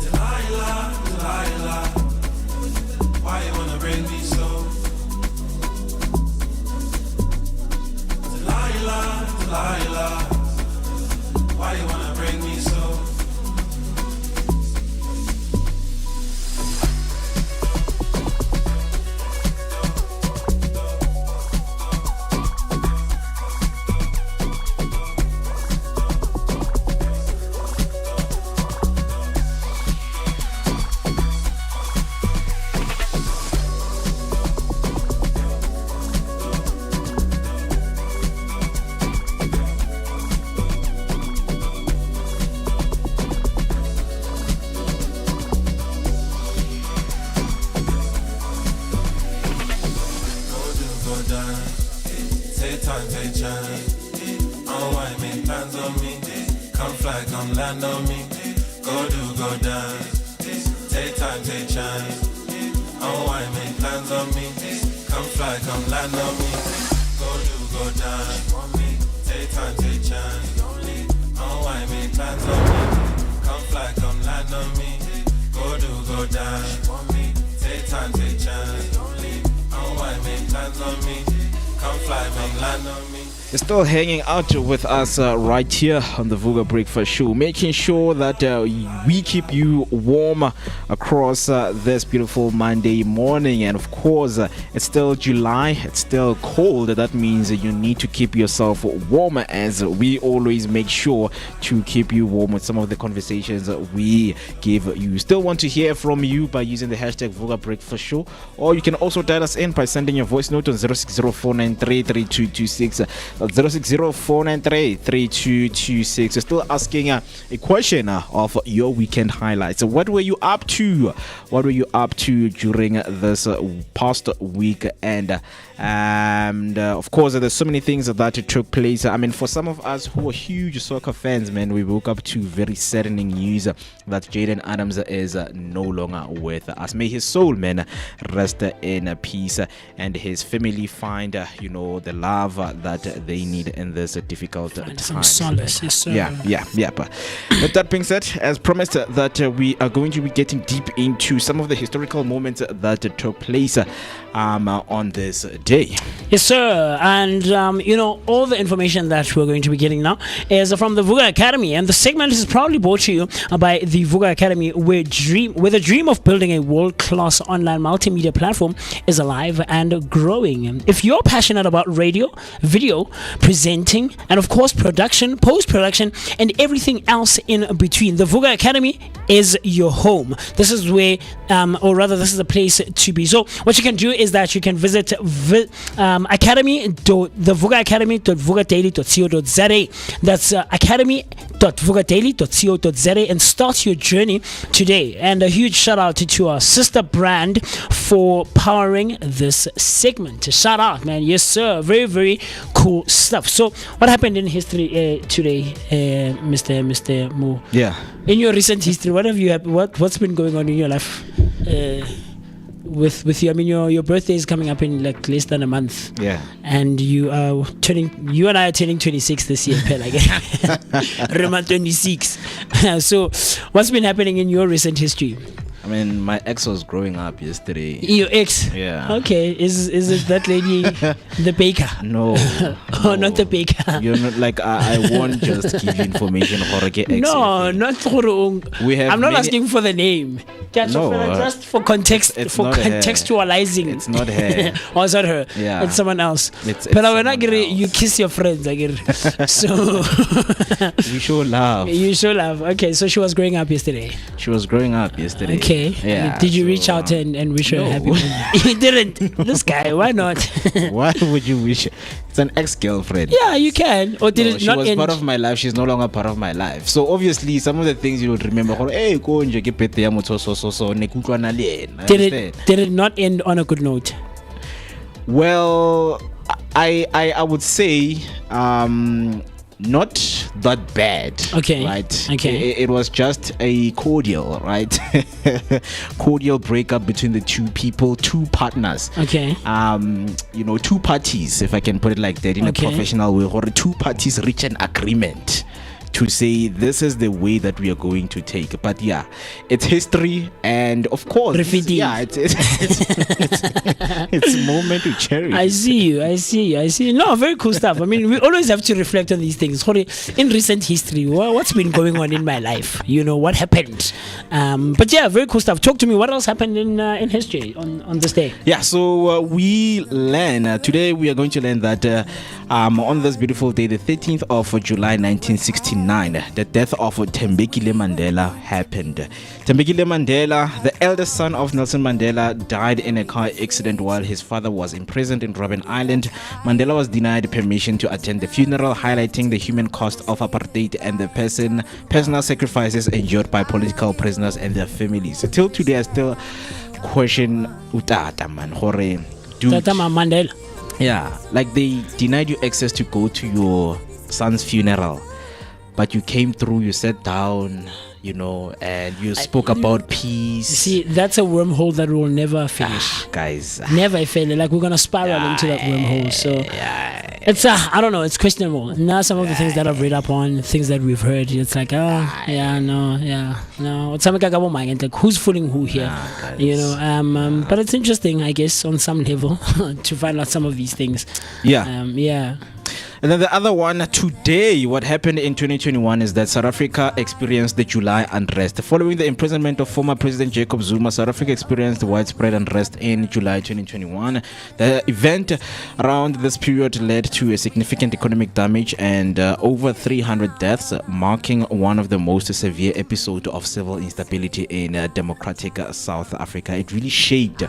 Speaker 3: Delilah, why you wanna break me so? Delilah, why you wanna break me so? Land on me, go do, go dance. Take time, take chance. Oh, why make plans on me? Come fly, come land on me. Go do, go dance. Take time, take chance. Oh, why make plans on me? Come fly, come land on me. Go do, go dance. Take time, take chance. Oh, why make plans on me? Come fly, come land on me.
Speaker 9: You're still hanging out with us right here on the Vooka Breakfast Show, making sure that we keep you warm across this beautiful Monday morning. And of course, it's still July, it's still cold. That means you need to keep yourself warm, as we always make sure to keep you warm with some of the conversations we give you. Still want to hear from you by using the hashtag Vooka Breakfast Show, or you can also dial us in by sending your voice note on 0604933226. 060-493-3226. We're still asking a question of your weekend highlights. What were you up to? What were you up to during this past week? And of course, there's so many things that took place. I mean, for some of us who are huge soccer fans, man, we woke up to very saddening news that Jaden Adams is no longer with us. May his soul, man, rest in peace, and his family find, the love that they need in this difficult time.
Speaker 5: Some solace, yes, sir.
Speaker 9: Yeah. But with that being said, as promised, that we are going to be getting deep into some of the historical moments that took place on this day.
Speaker 5: Yes, sir. And all the information that we're going to be getting now is from the Vooka Academy, and the segment is proudly brought to you by the Vooka Academy, where the dream of building a world-class online multimedia platform is alive and growing. If you're passionate about radio, video, presenting, and of course production, post-production, and everything else in between, the Vooka Academy is your home. This is where, this is the place to be. So what you can do is that you can visit thevookaacademy.vookadaily.co.za. That's academy.vookadaily.co.za, and start your journey today. And a huge shout out to our sister brand for powering this segment. Shout out, man. Yes, sir. Very, very cool stuff. So what happened in history today, Mr. Mo?
Speaker 9: Yeah.
Speaker 5: In your recent history, what's been going on in your life? With you, I mean, your birthday is coming up in like less than a month.
Speaker 9: Yeah.
Speaker 5: And you and I are turning 26 this year, Rema 26. So what's been happening in your recent history?
Speaker 9: I mean, my ex was growing up yesterday.
Speaker 5: Your ex?
Speaker 9: Yeah.
Speaker 5: Okay. Is it that lady, the baker?
Speaker 9: No.
Speaker 5: Oh, not the baker.
Speaker 9: You're not like, I won't just give you information or get ex.
Speaker 5: No, not for. I'm not asking for the name.
Speaker 9: No,
Speaker 5: just for context,
Speaker 9: it's
Speaker 5: for contextualizing.
Speaker 9: Her. It's not her.
Speaker 5: Oh, it's not her.
Speaker 9: Yeah.
Speaker 5: It's someone else.
Speaker 9: It's
Speaker 5: but when I get it, you kiss your friends. I get it. So
Speaker 9: we show love.
Speaker 5: You show love. Okay, so she was growing up yesterday.
Speaker 9: She was growing up yesterday.
Speaker 5: Okay.
Speaker 9: Yeah.
Speaker 5: Did you reach out and wish her a happy birthday? You didn't. This guy. Why not?
Speaker 9: Why would you wish? It's an ex-girlfriend.
Speaker 5: Yeah, you can. Or did it
Speaker 9: she
Speaker 5: not
Speaker 9: was
Speaker 5: end?
Speaker 9: Part of my life. She's no longer part of my life. So obviously, some of the things you would remember. Hey, go and get birthday.
Speaker 5: Did it not end on a good note?
Speaker 9: Well, I would say not that bad.
Speaker 5: Okay.
Speaker 9: Right.
Speaker 5: Okay.
Speaker 9: It was just a cordial, right? Cordial breakup between the two people, two partners.
Speaker 5: Okay.
Speaker 9: Two parties, if I can put it like that in a professional way, or two parties reach an agreement to say this is the way that we are going to take. But yeah, it's history, and of course, it's a moment to cherish.
Speaker 5: I see you. No, very cool stuff. I mean, we always have to reflect on these things. In recent history, what's been going on in my life? What happened? But yeah, very cool stuff. Talk to me. What else happened in history on this day?
Speaker 9: Yeah, so we learn today. We are going to learn that on this beautiful day, the 13th of July 1969, the death of Thembekile Mandela happened. Thembekile Mandela, the eldest son of Nelson Mandela, died in a car accident while his father was imprisoned in Robben Island. Mandela was denied permission to attend the funeral, highlighting the human cost of apartheid and the personal sacrifices endured by political prisoners and their families. Till today, I still question Utata, man.
Speaker 5: Tata Mandela.
Speaker 9: Yeah, like they denied you access to go to your son's funeral, but you came through, you sat down, and you spoke about peace.
Speaker 5: See, that's a wormhole that will never finish.
Speaker 9: Guys.
Speaker 5: Never fail. Like, we're going to spiral into that wormhole. So it's, I don't know, it's questionable. Now, some of the things that I've read up on, things that we've heard, it's like, no. It's something like, who's fooling who here? But it's interesting, I guess, on some level, to find out some of these things.
Speaker 9: Yeah. And then the other one today, what happened in 2021 is that South Africa experienced the July unrest. Following the imprisonment of former President Jacob Zuma, South Africa experienced widespread unrest in July 2021. The event around this period led to a significant economic damage and over 300 deaths, marking one of the most severe episodes of civil instability in democratic South Africa. It really shaped,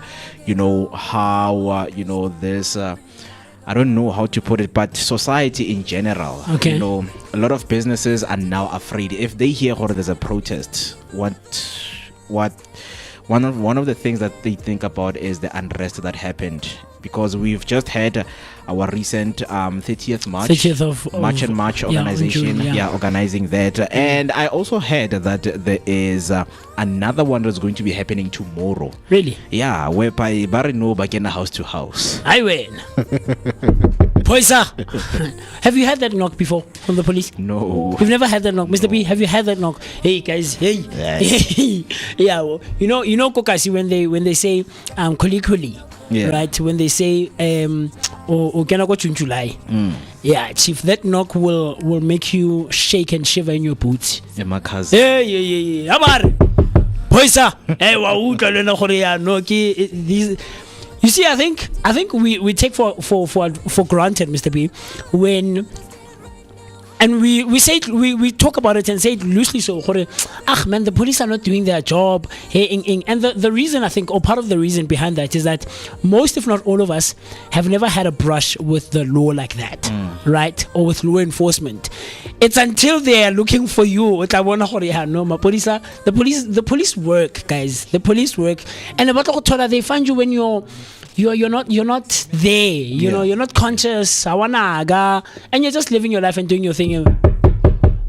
Speaker 9: how, this I don't know how to put it, but society in general.
Speaker 5: Okay.
Speaker 9: You know, a lot of businesses are now afraid. If they hear or there's a protest, what one of the things that they think about is the unrest that happened, because we've just had our recent 30th March,
Speaker 5: 30th of
Speaker 9: March and March organization,
Speaker 5: June,
Speaker 9: organizing that. And I also heard that there is another one that's going to be happening tomorrow.
Speaker 5: Really?
Speaker 9: Yeah, whereby Barino Bagena house to house.
Speaker 5: I win. Poisa, have you had that knock before from the police?
Speaker 9: No.
Speaker 5: You've never had that knock, Mr. B. Have you had that knock? Hey guys, hey.
Speaker 9: Yes.
Speaker 5: Yeah, well, you know, Kokasi, when they say kuli,
Speaker 9: yeah.
Speaker 5: right? When they say or can I go to July? Yeah, chief, that knock will make you shake and shiver in your boots.
Speaker 9: Yeah, my cousin.
Speaker 5: Yeah. Abar, Poisa, hey, wa utlwa le na gore ya no ke these. You see, I think we take for granted, Mr. B, when and we say we talk about it and say it loosely. So, man, the police are not doing their job. And the reason, I think, or part of the reason behind that is that most, if not all of us, have never had a brush with the law like that, right? Or with law enforcement. It's until they are looking for you. The police work, guys. The police work, and about they find you when you're not there. You know, you're not conscious. And you're just living your life and doing your thing.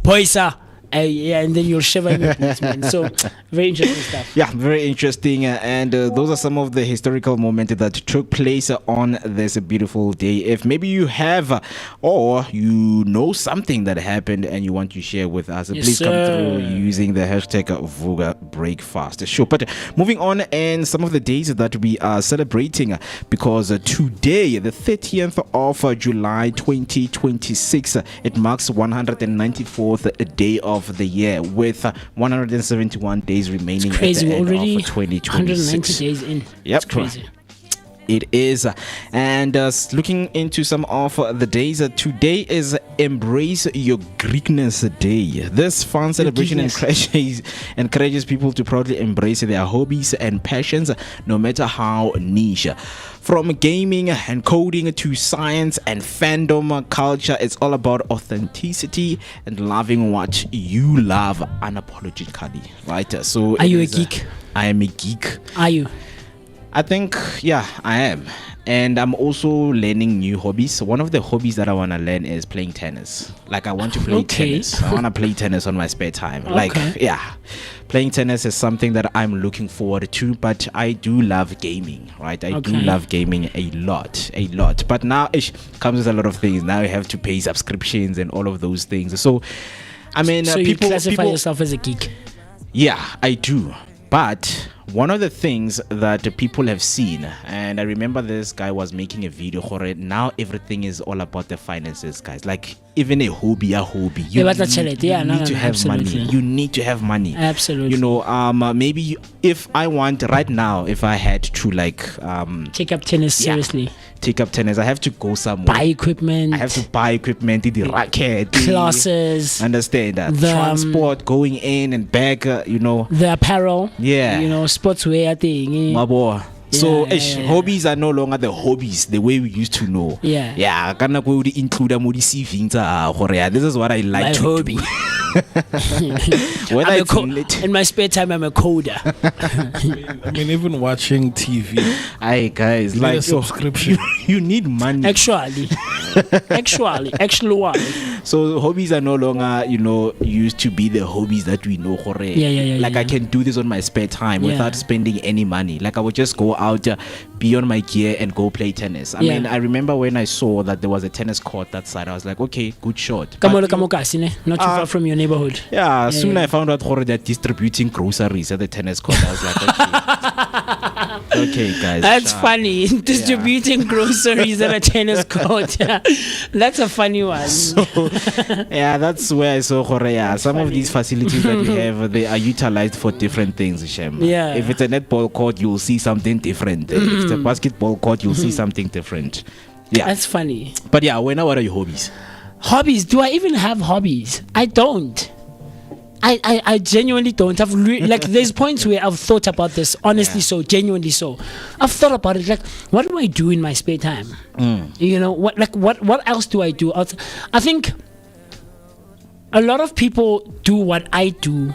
Speaker 5: Poisa. And then you'll shiver in your boots, man. So, very interesting stuff.
Speaker 9: Yeah, very interesting. And those are some of the historical moments that took place on this beautiful day. If maybe you have or you know something that happened and you want to share with us,
Speaker 5: Yes,
Speaker 9: please
Speaker 5: sir.
Speaker 9: come through using the hashtag Vooka Breakfast. Sure. But moving on, and some of the days that we are celebrating, because today, the 30th of July 2026, it marks 194th day of the year, with 171 days remaining.
Speaker 5: It's crazy.
Speaker 9: At the
Speaker 5: We're
Speaker 9: end
Speaker 5: already
Speaker 9: of 2026.
Speaker 5: 190 days in.
Speaker 9: Yep.
Speaker 5: It's crazy.
Speaker 9: It is. And looking into some of the days, today is Embrace Your Greekness Day. This fun celebration encourages people to proudly embrace their hobbies and passions, no matter how niche. From gaming and coding to science and fandom culture, it's all about authenticity and loving what you love unapologetically, right? So,
Speaker 5: Are you a geek?
Speaker 9: I am a geek.
Speaker 5: Are you?
Speaker 9: I think, yeah, I am. And I'm also learning new hobbies. One of the hobbies that I want to learn is playing tennis. Like, I want to play tennis. I want to play tennis on my spare time. Like, yeah, playing tennis is something that I'm looking forward to. But I do love gaming, right? I do love gaming a lot. But now it comes with a lot of things. Now you have to pay subscriptions and all of those things. So, I mean,
Speaker 5: so you classify yourself as a geek?
Speaker 9: Yeah, I do. But one of the things that people have seen, and I remember this guy was making a video for it. Now everything is all about the finances, guys. Like, even a hobby, you need to have money. You need to have money.
Speaker 5: Absolutely.
Speaker 9: You know, maybe if I want right now, if I had to
Speaker 5: take up tennis seriously.
Speaker 9: Take up tennis, I have to go somewhere.
Speaker 5: Buy equipment.
Speaker 9: I have to buy equipment, the racket,
Speaker 5: classes.
Speaker 9: Understand that? Transport, going in and back,
Speaker 5: the apparel.
Speaker 9: Yeah.
Speaker 5: Sportswear thing.
Speaker 9: My boy. So hobbies are no longer the hobbies the way we used to know.
Speaker 5: Yeah.
Speaker 9: Yeah, kana go include mo di CV this is what I like
Speaker 5: my
Speaker 9: to
Speaker 5: hobby.
Speaker 9: do.
Speaker 5: In my spare time, I'm a coder.
Speaker 8: I mean, even watching TV.
Speaker 9: Aye, guys,
Speaker 8: like a subscription.
Speaker 9: You need money.
Speaker 5: Actually.
Speaker 9: So hobbies are no longer, used to be the hobbies that we know. Like I can do this on my spare time without spending any money. Like I would just go out, be on my gear and go play tennis. I mean, I remember when I saw that there was a tennis court that side, I was like, okay, good shot.
Speaker 5: Not too far from your neighborhood.
Speaker 9: Yeah, soon I found out they're distributing groceries at the tennis court. I was like, okay, guys.
Speaker 5: That's funny. Distributing groceries at a tennis court. That's a funny one.
Speaker 9: So, that's where I saw some of these facilities that we have, they are utilized for different things, Shem.
Speaker 5: Yeah.
Speaker 9: If it's a netball court, you'll see something different. If it's a basketball court, you'll see something different. Yeah.
Speaker 5: That's funny.
Speaker 9: But yeah, what are your hobbies?
Speaker 5: Hobbies? Do I even have hobbies? I don't. I genuinely don't. Like there's points where I've thought about this, honestly, so genuinely so. I've thought about it, like, what do I do in my spare time? You know, what else do I do? I think a lot of people do what I do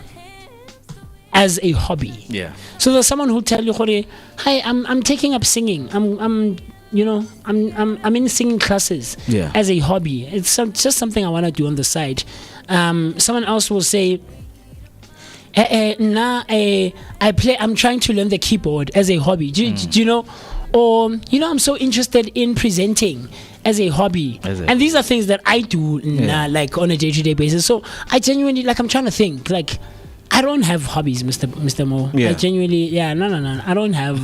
Speaker 5: as a hobby.
Speaker 9: Yeah.
Speaker 5: So there's someone who tell you, "Hi, I'm taking up singing. I'm in singing classes as a hobby. It's just something I want to do on the side." Someone else will say, I'm trying to learn the keyboard as a hobby. Do you know? Or, I'm so interested in presenting as a hobby. And these are things that I do like on a day-to-day basis. So I genuinely, like, I'm trying to think, like, I don't have hobbies, Mr. Mo. I genuinely, no. I don't have.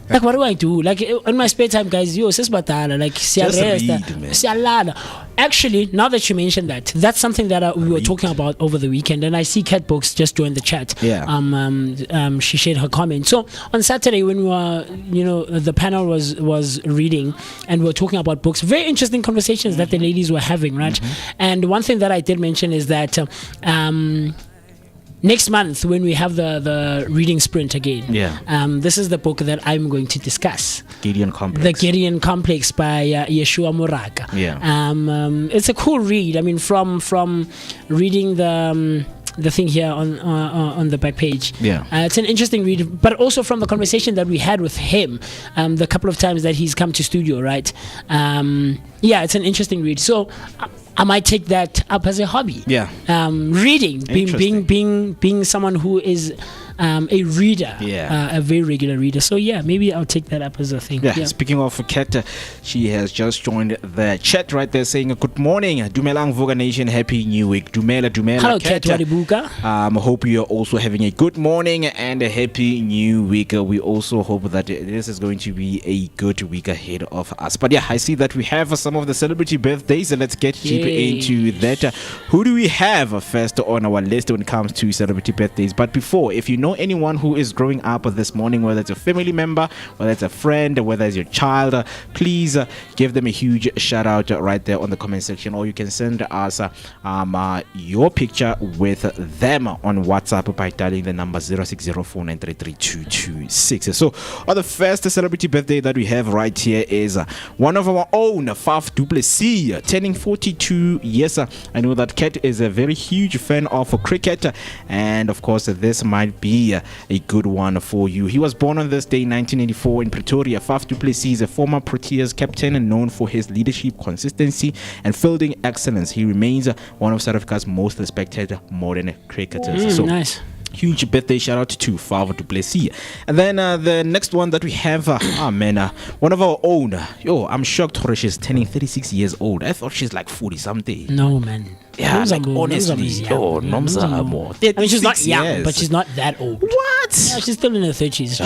Speaker 5: Like, what do I do? Like, in my spare time, guys, like, actually, now that you mentioned that, that's something that we were talking about over the weekend, and I see Cat Books just joined the chat. She shared her comment. So on Saturday, when we were, the panel was reading, and we were talking about books, very interesting conversations that the ladies were having, right? And one thing that I did mention is that next month, when we have the reading sprint again, this is the book that I'm going to discuss.
Speaker 9: Gideon Complex.
Speaker 5: The Gideon Complex by Yeshua Moraga. It's a cool read. I mean, from reading the thing here on the back page. It's an interesting read, but also from the conversation that we had with him the couple of times that he's come to studio, right? It's an interesting read. So I might take that up as a hobby. Reading, being someone who is a reader, a very regular reader. So maybe I'll take that up as a thing.
Speaker 9: Speaking of Kat, she has just joined the chat right there saying, "Good morning, Dumelang Vooka Nation, happy new week." Dumela.
Speaker 5: Hello, Kat. Wadibuka.
Speaker 9: Hope you are also having a good morning and a happy new week. We also hope that this is going to be a good week ahead of us. But I see that we have some of the celebrity birthdays, and let's get deeper into that. Who do we have first on our list when it comes to celebrity birthdays? But before, if you know anyone who is growing up this morning, whether it's a family member, whether it's a friend, whether it's your child, please give them a huge shout out right there on the comment section, or you can send us your picture with them on WhatsApp by dialing the number 0604933226. So on the first celebrity birthday that we have right here is one of our own, Faf du Plessis, turning 42 years. I know that Kat is a very huge fan of cricket, and of course this might be a good one for you. He was born on this day 1984 in Pretoria. Faf du Plessis is a former Proteas captain and known for his leadership, consistency and fielding excellence. He remains one of South Africa's most respected modern cricketers.
Speaker 5: Nice.
Speaker 9: Huge birthday shout out to Faf du Plessis. And then the next one that we have, one of our own. I'm shocked she's turning 36 years old. I thought she's like 40 something.
Speaker 5: No, man.
Speaker 9: Honestly,
Speaker 5: Nomzamo. I mean, she's not young, but she's not that old.
Speaker 9: What?
Speaker 5: She's still in her 30s.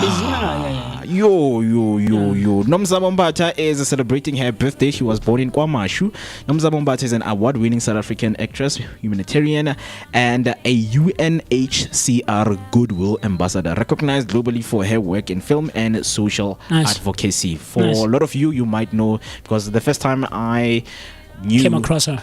Speaker 9: Nomzamo Mbata is celebrating her birthday. She was born in KwaMashu. Nomzamo Mbata is an award-winning South African actress, humanitarian, and a UNHCR Goodwill Ambassador, recognized globally for her work in film and social advocacy. For a lot of you might know, because the first time I came across her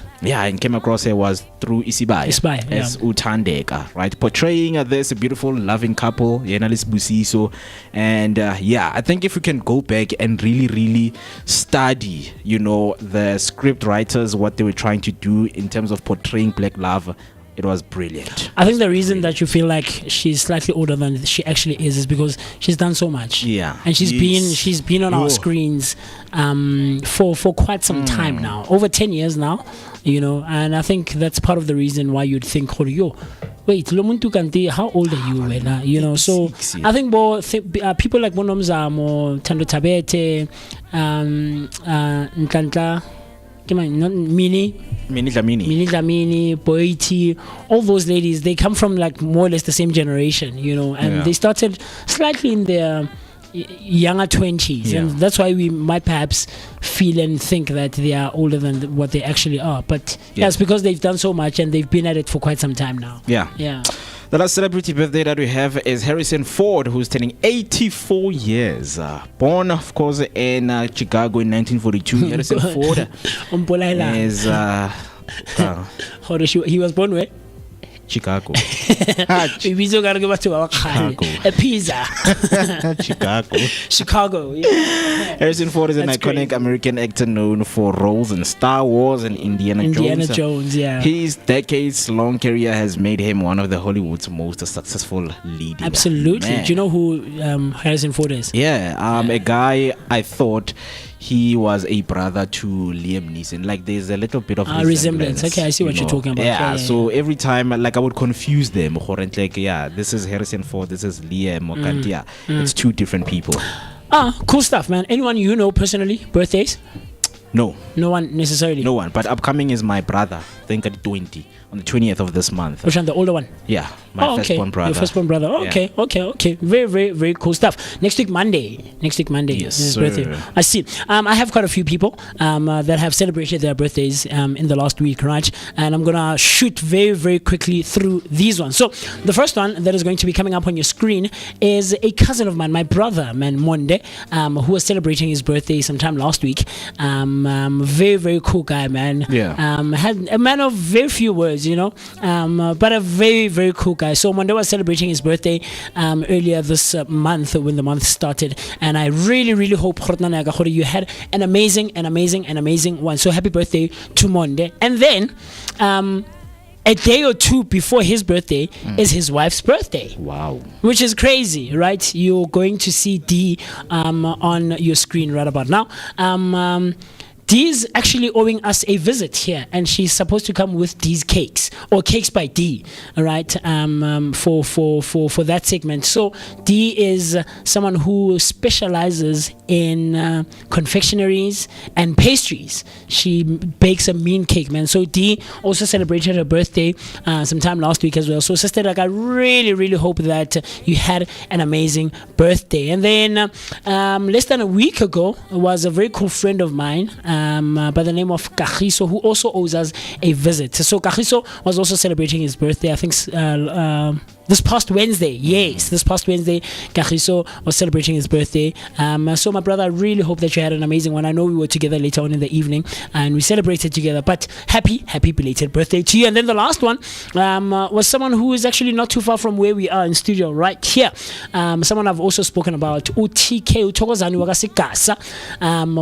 Speaker 9: was through Isibai as Utandeka, right, portraying this beautiful loving couple, Yenalis Busiso. And I think if we can go back and really study the script writers, what they were trying to do in terms of portraying black love, it was brilliant.
Speaker 5: I think the reason that you feel like she's slightly older than she actually is because she's done so much. And she's been on our screens for quite some time now, over 10 years now, and I think that's part of the reason why you'd think, wait, Lomuntu Kanti, how old are you? So I think people like Bonomzamo, Tando Tabete, Nkantla, Mini Dlamini, Boiti, all those ladies, they come from like more or less the same generation, and they started slightly in their younger 20s, and that's why we might perhaps feel and think that they are older than what they actually are. But it's because they've done so much and they've been at it for quite some time now. The last celebrity birthday that we have is Harrison Ford, who's turning 84 years. Born, of course, in Chicago in 1942. Harrison Ford is... he was born where?
Speaker 9: Chicago.
Speaker 5: Ibizo ka re ke batho ba kgale. A pizza. Chicago. Yeah.
Speaker 9: Harrison Ford is an
Speaker 5: That's
Speaker 9: iconic
Speaker 5: crazy.
Speaker 9: American actor known for roles in Star Wars and Indiana
Speaker 5: Jones, yeah.
Speaker 9: His decades-long career has made him one of the Hollywood's most successful leading
Speaker 5: Absolutely.
Speaker 9: men.
Speaker 5: Do you know who Harrison Ford is?
Speaker 9: Yeah, a guy I thought he was a brother to Liam Neeson. Like there's a little bit of
Speaker 5: resemblance. Okay, I see what
Speaker 9: you
Speaker 5: you're
Speaker 9: know.
Speaker 5: talking about.
Speaker 9: Yeah,
Speaker 5: Yeah,
Speaker 9: so every time like I would confuse them. Like, yeah, this is Harrison Ford, this is Liam or Kantia. It's two different people.
Speaker 5: Cool stuff, man. Anyone you know personally? Birthdays?
Speaker 9: No.
Speaker 5: No one necessarily.
Speaker 9: No one. But upcoming is my brother. I think at 20 on the 20th of this month.
Speaker 5: Which one? The older one?
Speaker 9: Yeah, my firstborn brother.
Speaker 5: Your firstborn brother. Oh,
Speaker 9: Yeah.
Speaker 5: Okay. Very, very, very cool stuff. Next week Monday
Speaker 9: Yes,
Speaker 5: is his
Speaker 9: sir.
Speaker 5: birthday. I see. I have quite a few people that have celebrated their birthdays in the last week, right? And I'm gonna shoot very, very quickly through these ones. So the first one that is going to be coming up on your screen is a cousin of mine, my brother, man, Monde, who was celebrating his birthday sometime last week. Very, very cool guy, man.
Speaker 9: Yeah.
Speaker 5: Had a man of very few words, you know, but a very, very cool guy. So Monde was celebrating his birthday earlier this month when the month started, and I really, really hope you had an amazing one. So happy birthday to Monde. And then a day or two before his birthday is his wife's birthday.
Speaker 9: Wow.
Speaker 5: Which is crazy, right? You're going to see D on your screen right about now. D's actually owing us a visit here, and she's supposed to come with D's cakes or cakes by D, all right? For that segment. So D is someone who specializes in confectionaries and pastries. She bakes a mean cake, man. So D also celebrated her birthday sometime last week as well. So sister, like I really, really hope that you had an amazing birthday. And then less than a week ago was a very cool friend of mine. By the name of Kagiso, who also owes us a visit. So Kagiso was also celebrating his birthday, I think this past Wednesday. Yes, this past Wednesday, Kagiso was celebrating his birthday. So my brother, I really hope that you had an amazing one. I know we were together later on in the evening and we celebrated together, but happy belated birthday to you. And then the last one was someone who is actually not too far from where we are in studio right here. Someone I've also spoken about, UTK Utokozani Wagasikasa,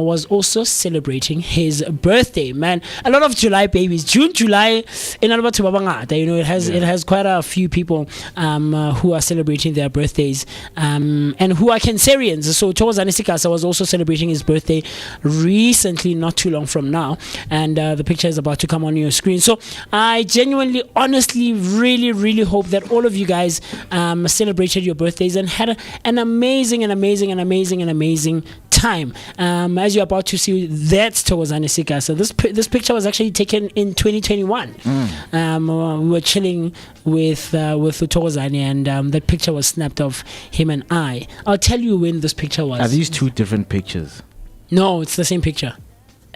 Speaker 5: was also celebrating his birthday, man. A lot of July babies. July in Alberta Babangata, you know, it has quite a few people who are celebrating their birthdays and who are Cancerians. So Thokozani Sikasa was also celebrating his birthday recently, not too long from now, and the picture is about to come on your screen. So I genuinely, honestly, really, really hope that all of you guys celebrated your birthdays and had an amazing time. As you're about to see, that's Thokozani Sikasa. So this picture was actually taken in 2021. We were chilling with Thokozani, and that picture was snapped of him and I. I'll tell you when this picture was.
Speaker 9: Are these two different pictures?
Speaker 5: No, it's the same picture.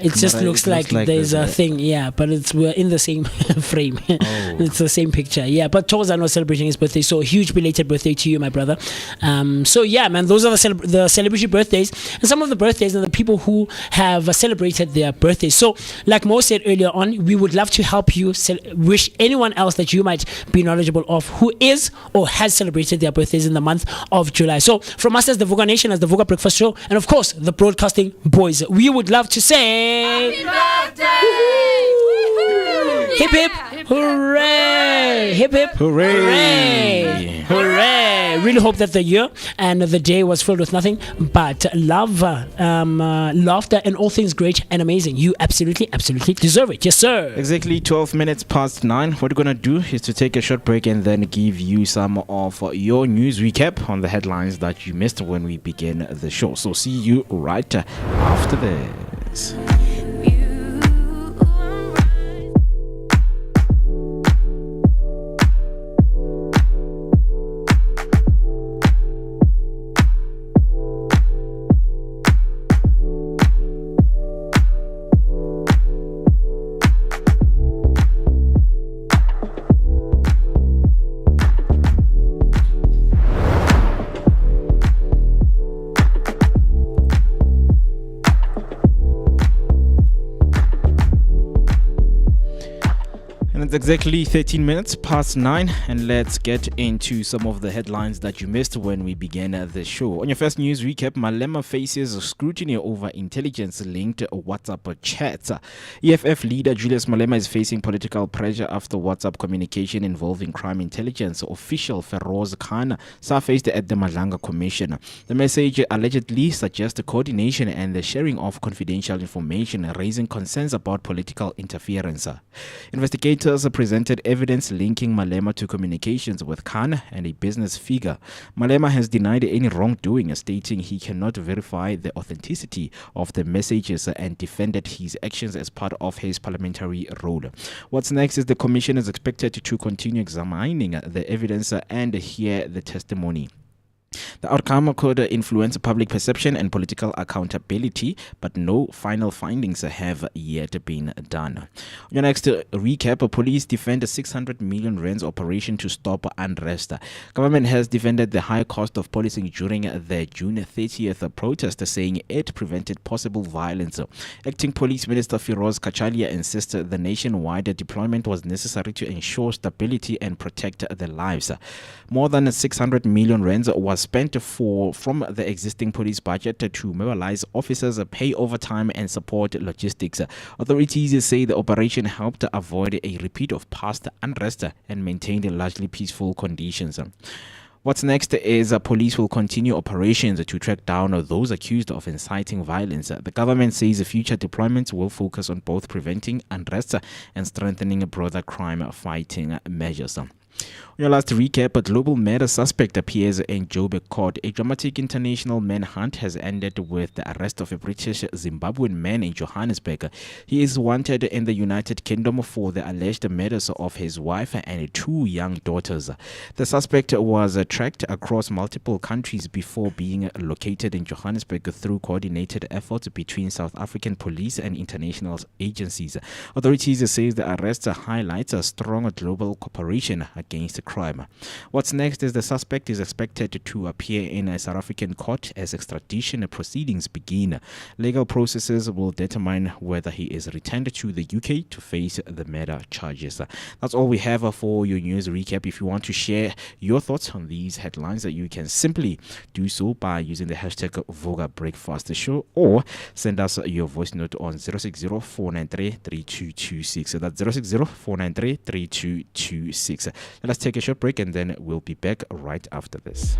Speaker 5: It just looks like there's a thing, yeah, but we're in the same frame. It's the same picture, yeah. But Thokozani was celebrating his birthday, so a huge belated birthday to you, my brother. So yeah, man, those are the celebrity birthdays and some of the birthdays and the people who have celebrated their birthdays. So, like Mo said earlier on, we would love to help you wish anyone else that you might be knowledgeable of who is or has celebrated their birthdays in the month of July. So, from us as the Vooka Nation, as the Vooka Breakfast Show, and of course the broadcasting boys, we would love to say.
Speaker 1: Happy birthday!
Speaker 5: Hip hip hooray! Hip hip hooray! Hooray! Really hope that the year and the day was filled with nothing but love, laughter, and all things great and amazing. You absolutely deserve it. Yes, sir.
Speaker 9: Exactly 12 minutes past 9. What we're gonna do is to take a short break and then give you some of your news recap on the headlines that you missed when we began the show. So see you right after this. And it's exactly 13 minutes past 9, and let's get into some of the headlines that you missed when we began the show. On your first news recap, Malema faces scrutiny over intelligence-linked WhatsApp chats. EFF leader Julius Malema is facing political pressure after WhatsApp communication involving crime intelligence official Feroz Khan surfaced at the Madlanga Commission. The message allegedly suggests coordination and the sharing of confidential information, raising concerns about political interference. Investigators presented evidence linking Malema to communications with Khan and a business figure. Malema has denied any wrongdoing, stating he cannot verify the authenticity of the messages and defended his actions as part of his parliamentary role. What's next is the commission is expected to continue examining the evidence and hear the testimony. The outcome could influence public perception and political accountability, but no final findings have yet been done. On your next recap, police defend a 600 million rands operation to stop unrest. Government has defended the high cost of policing during the June 30th protest, saying it prevented possible violence. Acting Police Minister Firoz Kachalia insists the nationwide deployment was necessary to ensure stability and protect the lives. More than 600 million rands was spent from the existing police budget to mobilize officers, pay overtime and support logistics. Authorities say the operation helped avoid a repeat of past unrest and maintained largely peaceful conditions. What's next is police will continue operations to track down those accused of inciting violence. The government says future deployments will focus on both preventing unrest and strengthening broader crime fighting measures. On your last recap, a global murder suspect appears in Joburg court. A dramatic international manhunt has ended with the arrest of a British Zimbabwean man in Johannesburg. He is wanted in the United Kingdom for the alleged murders of his wife and two young daughters. The suspect was tracked across multiple countries before being located in Johannesburg through coordinated efforts between South African police and international agencies. Authorities say the arrest highlights a strong global cooperation against crime. What's next is the suspect is expected to appear in a South African court as extradition proceedings begin. Legal processes will determine whether he is returned to the UK to face the murder charges. That's all we have for your news recap. If you want to share your thoughts on these headlines, you can simply do so by using the hashtag Vooka Breakfast Show or send us your voice note on 060-493-3226. That's 060-493-3226. Let's take a short break and then we'll be back right after this.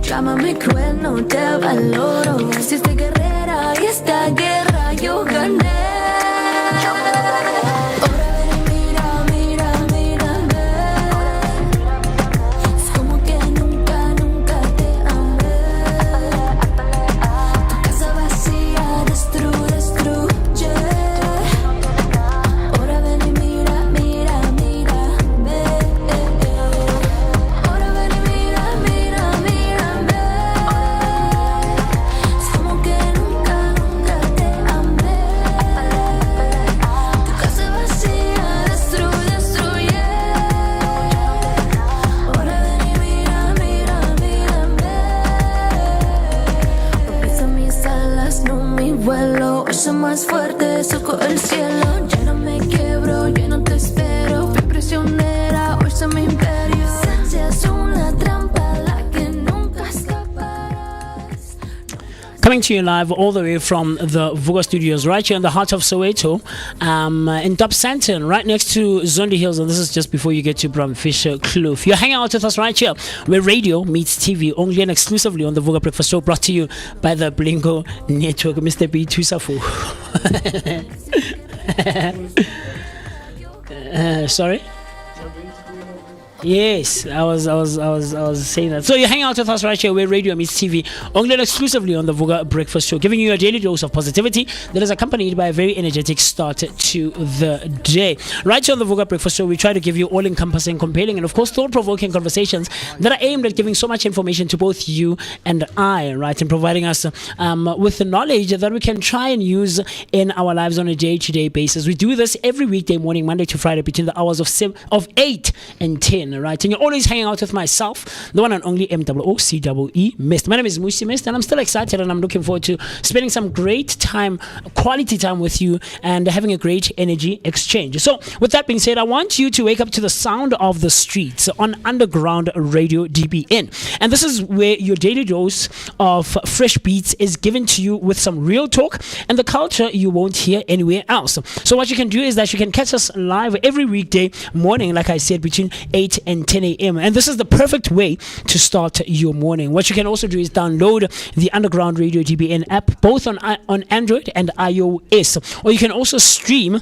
Speaker 1: Llámame cruel, no te valoro. Si estoy guerrera y esta guerra yo gané. Más fuerte, soco el cielo. Ya no me quiebro, yo no te espero. Fui prisionera, hoy soy mi imperio. Es una trampa la que nunca escaparás.
Speaker 5: Coming to you live all the way from the Vooka studios right here in the heart of Soweto, in Top Santon, right next to Zondi Hills, and this is just before you get to Brumfisher Kloof. You're hanging out with us right here where radio meets TV, only and exclusively on the Vooka Breakfast Show, brought to you by the Blingo Network. Mr. B Tusafu. Sorry? Yes, I was saying that. So you're hanging out with us right here where radio meets TV, only and exclusively on the Vooka Breakfast Show, giving you a daily dose of positivity that is accompanied by a very energetic start to the day. Right here on the Vooka Breakfast Show, we try to give you all-encompassing, compelling, and of course thought-provoking conversations that are aimed at giving so much information to both you and I, right, and providing us with the knowledge that we can try and use in our lives on a day-to-day basis. We do this every weekday morning, Monday to Friday, between the hours of 8 and 10. Right, and you're always hanging out with myself, the one and only MOOCEE Mist. My name is MooCee Mist, and I'm still excited, and I'm looking forward to spending some great time, quality time with you, and having a great energy exchange. So, with that being said, I want you to wake up to the sound of the streets on Underground Radio DBN, and this is where your daily dose of fresh beats is given to you with some real talk and the culture you won't hear anywhere else. So, what you can do is that you can catch us live every weekday morning, like I said, between 8 and 10 a.m. And this is the perfect way to start your morning. What you can also do is download the Underground Radio DBN app, both on Android and iOS. Or you can also stream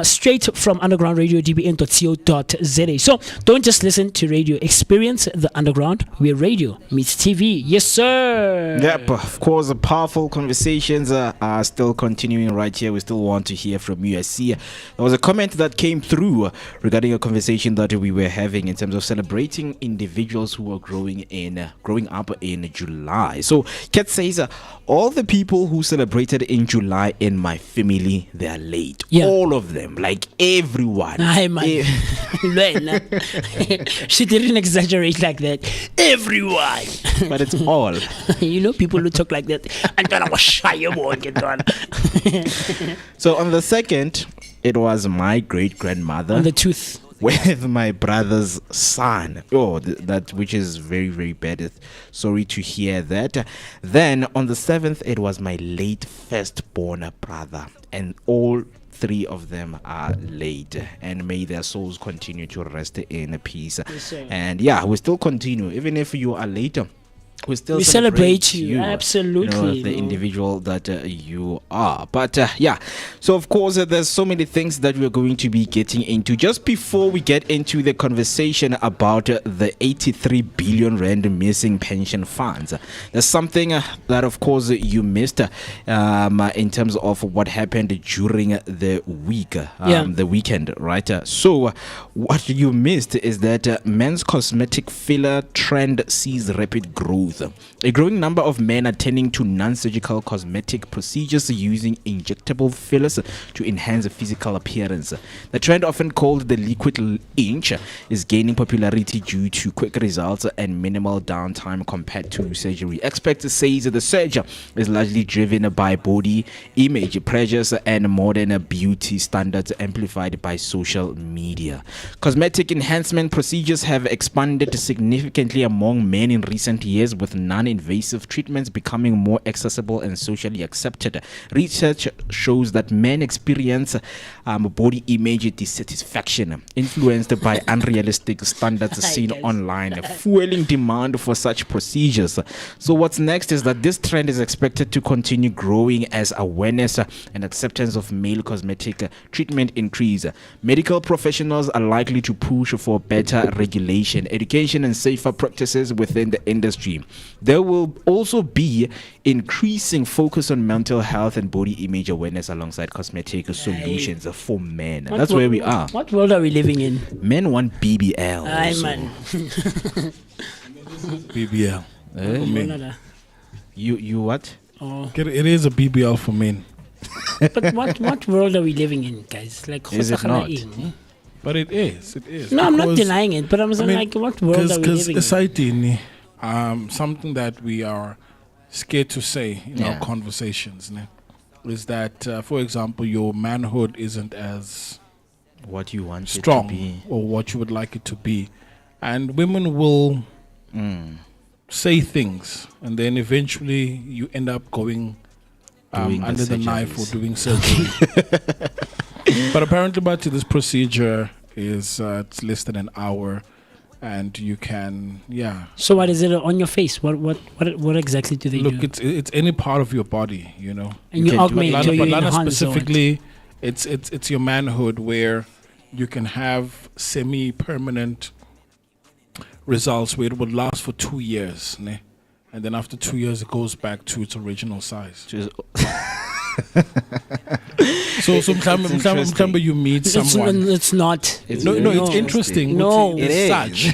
Speaker 5: straight from undergroundradiodbn.co.za. So don't just listen to radio, experience the underground where radio meets TV. Yes, sir.
Speaker 9: Yep, of course, the powerful conversations are still continuing right here. We still want to hear from you. I see there was a comment that came through regarding a conversation that we were having in terms of celebrating individuals who are growing up in July. So Kat says, all the people who celebrated in July in my family, they are late. Yeah. All of them, like everyone.
Speaker 5: She didn't exaggerate like that. Everyone.
Speaker 9: But it's all.
Speaker 5: You know, people who talk like that.
Speaker 9: So on the 2nd, it was my great grandmother.
Speaker 5: On the tooth.
Speaker 9: With my brother's son. Oh, that which is very, very bad. Sorry to hear that. Then on the 7th, it was my late firstborn brother, and all 3 of them are late, and may their souls continue to rest in peace. Yes, and yeah, we still continue, even if you are later. We
Speaker 5: celebrate you. Absolutely,
Speaker 9: the individual that you are. But yeah, so of course there's so many things that we're going to be getting into. Just before we get into the conversation about the 83 billion rand missing pension funds, there's something that of course you missed in terms of what happened during the week, the weekend, right? So what you missed is that men's cosmetic filler trend sees rapid growth. A growing number of men are turning to non-surgical cosmetic procedures using injectable fillers to enhance physical appearance. The trend, often called the liquid inch, is gaining popularity due to quick results and minimal downtime compared to surgery. Experts say the surge is largely driven by body image pressures and modern beauty standards amplified by social media. Cosmetic enhancement procedures have expanded significantly among men in recent years, procedures, with non-invasive treatments becoming more accessible and socially accepted. Research shows that men experience body image dissatisfaction influenced by unrealistic standards seen online, fueling demand for such procedures. So what's next is that this trend is expected to continue growing as awareness and acceptance of male cosmetic treatment increase. Medical professionals are likely to push for better regulation, education, and safer practices within the industry. There will also be increasing focus on mental health and body image awareness alongside cosmetic solutions for men. That's where we are.
Speaker 5: What world are we living in?
Speaker 9: Men want BBL.
Speaker 5: Aye, man.
Speaker 8: BBL. For men.
Speaker 9: You what?
Speaker 5: Oh.
Speaker 8: It is a BBL for men.
Speaker 5: But what world are we living in, guys? Like,
Speaker 9: Is it not?
Speaker 8: But it is. It is.
Speaker 5: No, I'm not denying it, but I'm saying, like, what world are we living in?
Speaker 8: Because something that we are scared to say in our conversations is that, for example, your manhood isn't as
Speaker 9: what you want
Speaker 8: strong
Speaker 9: it to be,
Speaker 8: or what you would like it to be, and women will say things, and then eventually you end up going under the knife or doing surgery. But apparently, this procedure is it's less than an hour, and you can
Speaker 5: So what is it on your face? What exactly do they do?
Speaker 8: Look, it's any part of your body,
Speaker 5: And you augment,
Speaker 8: but
Speaker 5: you
Speaker 8: Lana
Speaker 5: enhance
Speaker 8: specifically, it's your manhood where you can have semi-permanent results where it would last for 2 years, and then after 2 years it goes back to its original size. So sometimes you meet someone.
Speaker 5: It's not.
Speaker 8: It's interesting.
Speaker 5: No,
Speaker 8: it is such.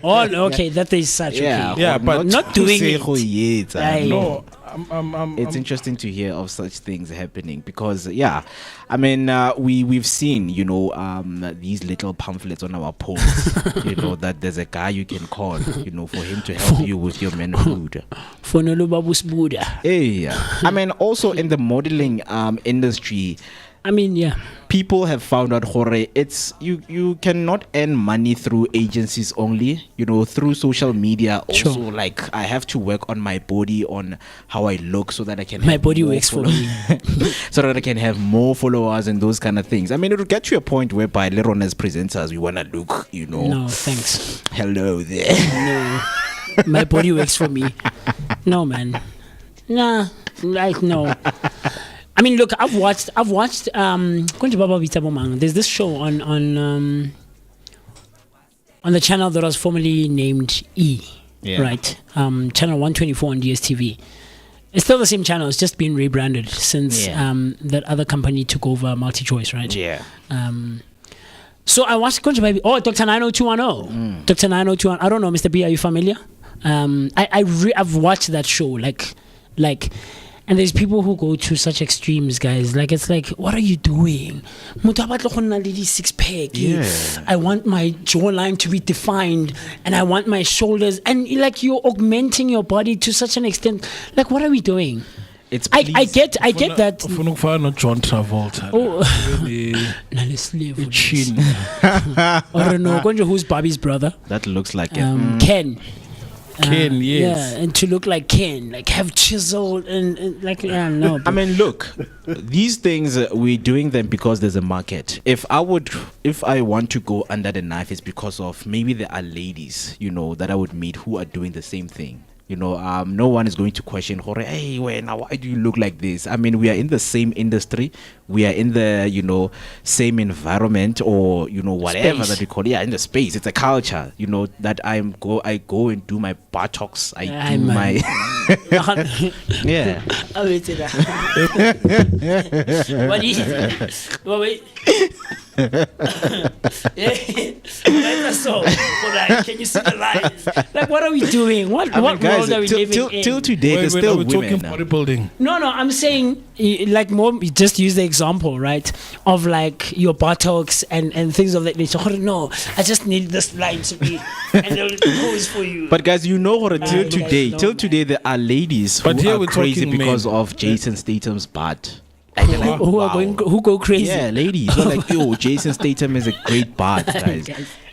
Speaker 5: Okay, that is such.
Speaker 9: Yeah,
Speaker 5: okay.
Speaker 8: Yeah, but
Speaker 5: not doing it.
Speaker 8: No,
Speaker 9: it's interesting to hear of such things happening because we've seen these little pamphlets on our posts that there's a guy you can call for him to help you with your manhood. Also in the modeling industry, people have found out it's you cannot earn money through agencies only, through social media also.
Speaker 5: Sure.
Speaker 9: Like, I have to work on my body, on how I look, so that I can
Speaker 5: my body works for me
Speaker 9: so that I can have more followers and those kind of things. It'll get to a point whereby later on as presenters we want to look,
Speaker 5: no thanks,
Speaker 9: hello there.
Speaker 5: No, my body works for me. No, man. Nah, like, no. Look, I've watched there's this show on the channel that was formerly named E, right? Channel 124 on DSTV. It's still the same channel, it's just been rebranded since that other company took over MultiChoice, right?
Speaker 9: Yeah.
Speaker 5: So I watched Dr. 90210. Dr. 90210. I don't know, Mr. B, are you familiar? I've watched that show, like and there's people who go to such extremes, guys. Like, it's like, what are you doing? Six pack. I want my jawline to be defined, and I want my shoulders, and like, you're augmenting your body to such an extent. Like, what are we doing? I get that.
Speaker 8: John Travolta.
Speaker 5: Or no, who's Bobby's brother?
Speaker 9: That looks like
Speaker 5: Ken.
Speaker 8: Ken, yes.
Speaker 5: Yeah, and to look like Ken, like have chiseled and like, no.
Speaker 9: Look, these things, we're doing them because there's a market. If I want to go under the knife, it's because of maybe there are ladies, that I would meet who are doing the same thing. No one is going to question, hey, why do you look like this? We are in the same industry. We are in the, same environment, or, whatever
Speaker 5: space
Speaker 9: that we call it. Yeah, in the space. It's a culture, that I go and do my buttocks. I do my... yeah.
Speaker 5: Wait. Can you see the lines? Like, what are we doing? What
Speaker 9: guys,
Speaker 5: world are we living in?
Speaker 9: Till today, there's still
Speaker 8: we're
Speaker 9: women.
Speaker 8: talking bodybuilding.
Speaker 5: No, I'm saying, like, more. Just use the example, right, of like your buttocks and things of that nature. No, I just need this line to be, and they'll pose for you.
Speaker 9: But guys, till today, there are ladies who are crazy because of Jason Statham's butt. And they're like,
Speaker 5: who are
Speaker 9: wow.
Speaker 5: going, who go crazy.
Speaker 9: Yeah, ladies. They're like, yo, Jason Statham is a great bard, guys.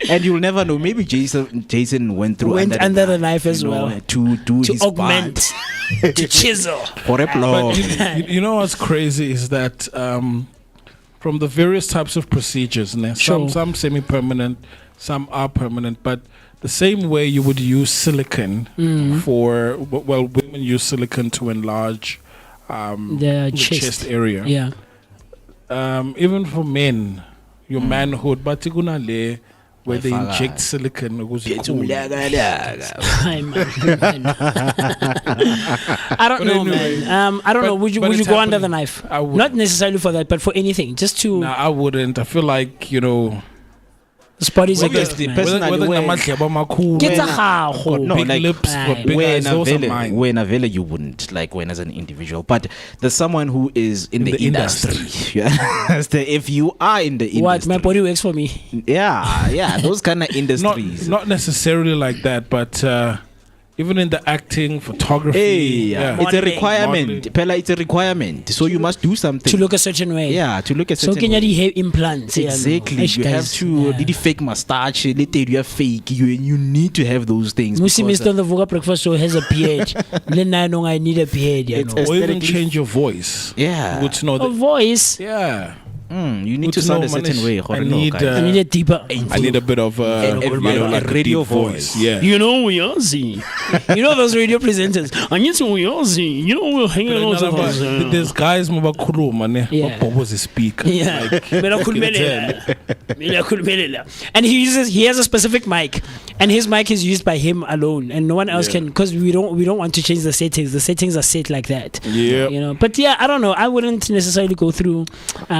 Speaker 9: And you'll never know. Maybe Jason went through
Speaker 5: under the knife as well
Speaker 9: to do
Speaker 5: to
Speaker 9: his
Speaker 5: augment, to chisel.
Speaker 9: For a blow.
Speaker 8: You know what's crazy is that from the various types of procedures, some semi-permanent, some are permanent, but the same way you would use silicone for, well, women use silicone to enlarge
Speaker 5: the
Speaker 8: chest area.
Speaker 5: Yeah.
Speaker 8: Even for men, your manhood, but where they inject silicone.
Speaker 5: I don't know, man. I don't know. Would you go under the knife? Not necessarily for that, but for anything, just to.
Speaker 8: No, I wouldn't. I feel like
Speaker 5: the spot is against
Speaker 8: big
Speaker 5: man.
Speaker 8: lips, for big eyes, those are mine.
Speaker 9: When you wouldn't, like when as an individual, but there's someone who is in the industry. If you are in the industry,
Speaker 5: what, my body works for me?
Speaker 9: Yeah, those kind of industries.
Speaker 8: Not necessarily like that, but even in the acting, photography,
Speaker 9: it's a requirement. Pella, it's a requirement. So you must do something
Speaker 5: to look a certain way.
Speaker 9: Yeah, to look a certain
Speaker 5: way. So can you have implants?
Speaker 9: Exactly. You have to do the fake mustache. You have fake. You need to have those things.
Speaker 5: MooCee Mr. on the Vooka breakfast show has a beard. I need a beard.
Speaker 8: Or even change your voice.
Speaker 9: Yeah.
Speaker 8: Good to know
Speaker 5: a voice.
Speaker 8: Yeah.
Speaker 9: You need to sound a certain way.
Speaker 5: I need a deeper.
Speaker 8: I need a bit of
Speaker 9: a radio voice.
Speaker 8: Yeah.
Speaker 5: You know we are see. You know those radio presenters. I need to we are see. You know we're hanging out.
Speaker 8: There's guys Bobo's a speaker.
Speaker 5: Yeah. And he has a specific mic, and his mic is used by him alone, and no one else can, because we don't want to change the settings. The settings are set like that.
Speaker 8: Yeah.
Speaker 5: You know. But yeah, I don't know. I wouldn't necessarily go through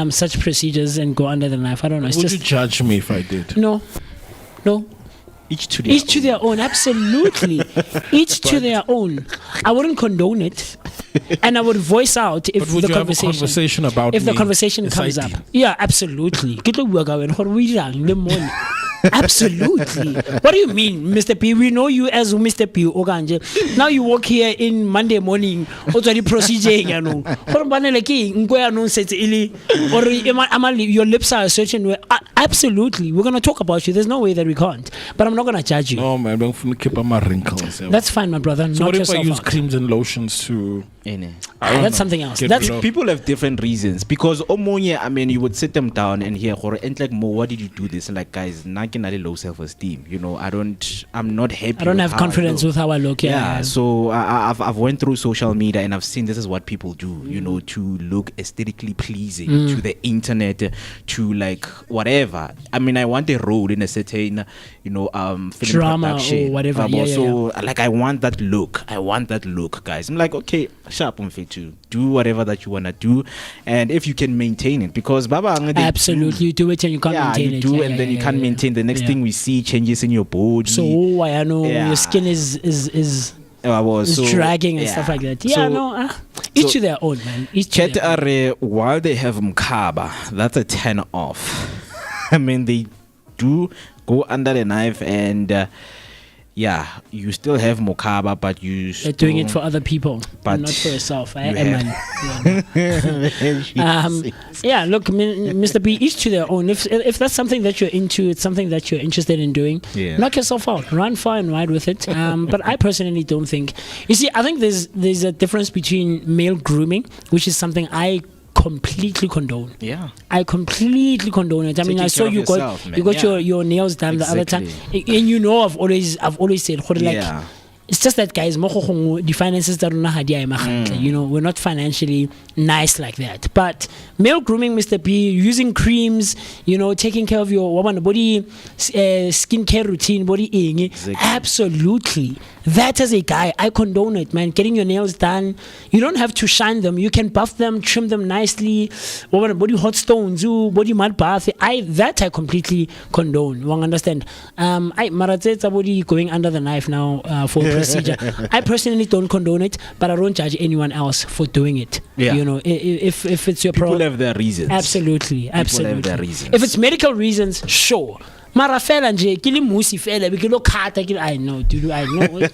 Speaker 5: such procedures and go under the knife. I don't know. It's
Speaker 8: Would you judge me if I did?
Speaker 5: No.
Speaker 9: Each to
Speaker 5: their own. Absolutely. Each to their own. I wouldn't condone it, and I would voice out if
Speaker 8: but would
Speaker 5: the
Speaker 8: you
Speaker 5: conversation,
Speaker 8: have a conversation about
Speaker 5: if the conversation comes up. Yeah, absolutely. Absolutely. What do you mean, Mr. P? We know you as Mr. P. Oganje. Now you walk here in Monday morning. Already procedure, you know. Or your lips are a certain way. Absolutely, we're gonna talk about you. There's no way that we can't. But I'm not gonna judge you.
Speaker 8: No, man, don't keep up my wrinkles.
Speaker 5: That's fine, my brother.
Speaker 8: So
Speaker 5: Knock
Speaker 8: what if I use
Speaker 5: out.
Speaker 8: creams and lotions to?
Speaker 5: That's something else.
Speaker 9: People have different reasons, because you would sit them down and hear, why did you do this? And like, guys, low self-esteem. I'm not happy.
Speaker 5: I don't have confidence with how I look.
Speaker 9: Yeah. So I've went through social media and I've seen this is what people do. To look aesthetically pleasing to the internet, to like whatever. I want a role in a certain, film
Speaker 5: drama
Speaker 9: production
Speaker 5: or whatever.
Speaker 9: Like I want that look, guys. I'm like, okay, sharp on fit to do whatever that you wanna do, and if you can maintain it, because Baba
Speaker 5: absolutely you do it and you can't maintain it.
Speaker 9: And then you can't maintain. The next thing we see changes in your body.
Speaker 5: So I know your skin is dragging and stuff like that. Yeah, each to their own, man.
Speaker 9: While they have mkaba, that's a 10 off. They do go under the knife, and you still have mokaba, but you're
Speaker 5: doing it for other people, but not for yourself. Look, Mr. B, each to their own. If that's something that you're into, it's something that you're interested in doing, knock yourself out, run far and wide with it. But I personally don't think. You see, I think there's a difference between male grooming, which is something I completely condone. I completely condone it. I saw you got your nails done the other time, and I've always said, like, it's just that, guys, the finances we're not financially nice like that. But male grooming, Mr. B, using creams, taking care of your body, skincare routine, body absolutely. That as a guy, I condone it, man. Getting your nails done, you don't have to shine them. You can buff them, trim them nicely. Body hot stones, body mud bath. I completely condone. You understand? Body going under the knife now for procedure. I personally don't condone it, but I don't judge anyone else for doing it. If it's your
Speaker 9: people have their reasons.
Speaker 5: Absolutely.
Speaker 9: Have their reasons.
Speaker 5: If it's medical reasons, sure. Mara fela nje ke le MooCee fela be ke lo khata ke I know dude I know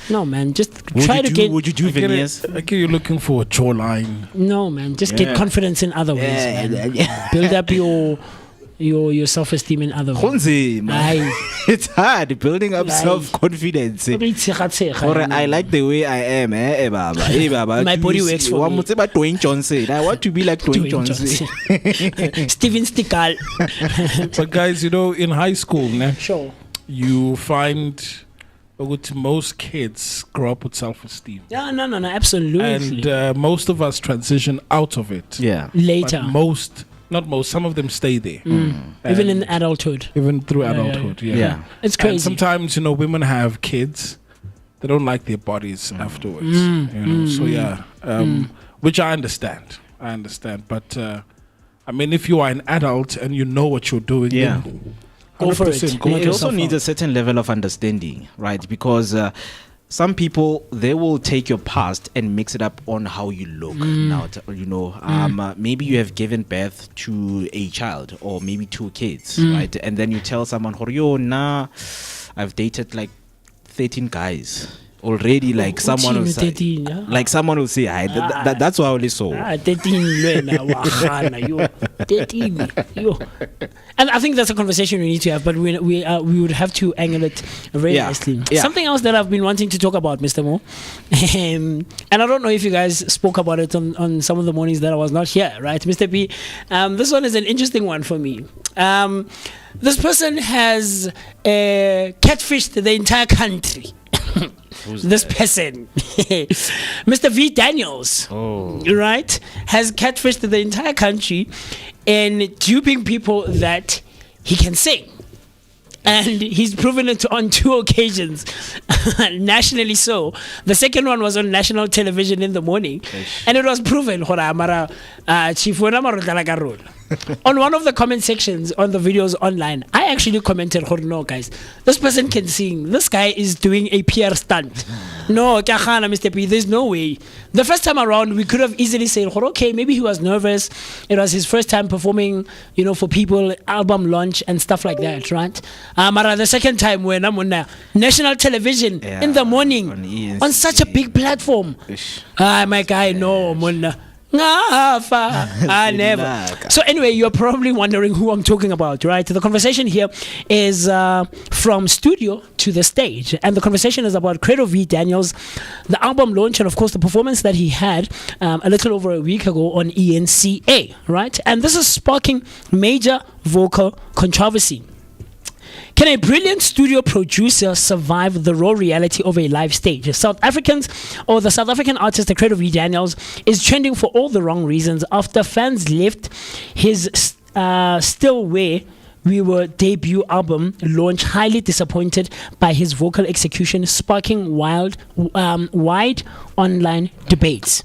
Speaker 5: no man just try to get
Speaker 9: would you do veneers?
Speaker 8: I get you looking for a jawline.
Speaker 5: no man just get confidence in other ways man. Build up your self-esteem in other ways.
Speaker 9: Khonze, man.
Speaker 5: Aye.
Speaker 9: It's hard building up self-confidence. Or I like the way I am, baba. Hey, baba.
Speaker 5: My body works for me.
Speaker 9: Dwayne Johnson. I want to be like Dwayne Johnson.
Speaker 5: Steven Stikal.
Speaker 8: But guys, in high school,
Speaker 5: Sure.
Speaker 8: you find most kids grow up with self-esteem.
Speaker 5: Yeah, no, absolutely.
Speaker 8: And most of us transition out of it.
Speaker 9: Yeah.
Speaker 5: Later.
Speaker 8: But not most, some of them stay there.
Speaker 5: Even in adulthood.
Speaker 8: Even through adulthood, yeah.
Speaker 5: It's crazy.
Speaker 8: And sometimes, women have kids, they don't like their bodies afterwards. So yeah, which I understand. But I mean, if you are an adult and you know what you're doing, then
Speaker 5: go for it.
Speaker 9: It also needs a certain level of understanding, right? Because some people, they will take your past and mix it up on how you look. Now, maybe you have given birth to a child or maybe 2 kids, right? And then you tell someone, I've dated like 13 guys. Already, like someone will say,
Speaker 5: 13, yeah?
Speaker 9: like someone will say, that's what I only saw.
Speaker 5: 13, yo, 13, yo. And I think that's a conversation we need to have, but we would have to angle it very nicely.
Speaker 9: Yeah.
Speaker 5: Something else that I've been wanting to talk about, Mr. Mo, and I don't know if you guys spoke about it on some of the mornings that I was not here, right, Mr. P? This one is an interesting one for me. This person has catfished the entire country. This person, Mr. V. Daniels, right, has catfished the entire country and duping people that he can sing. And he's proven it on 2 occasions, nationally so. The second one was on national television in the morning, and it was proven. On one of the comment sections on the videos online, I actually commented, no guys, this person can sing. This guy is doing a PR stunt. No, Mr. P, there's no way. The first time around, we could have easily said, okay, maybe he was nervous. It was his first time performing, for people, album launch and stuff like that, right? The second time when I'm on national television in the morning on such a big platform. My guy, no, I never. So anyway, you're probably wondering who I'm talking about, right? The conversation here is from studio to the stage, and the conversation is about Credo V. Daniels, the album launch, and of course the performance that he had a little over a week ago on ENCA, right? And this is sparking major vocal controversy. Can a brilliant studio producer survive the raw reality of a live stage? The South African artist Credo V. Daniels is trending for all the wrong reasons after fans left his Still Where We Were debut album launch highly disappointed by his vocal execution, sparking wide online debates.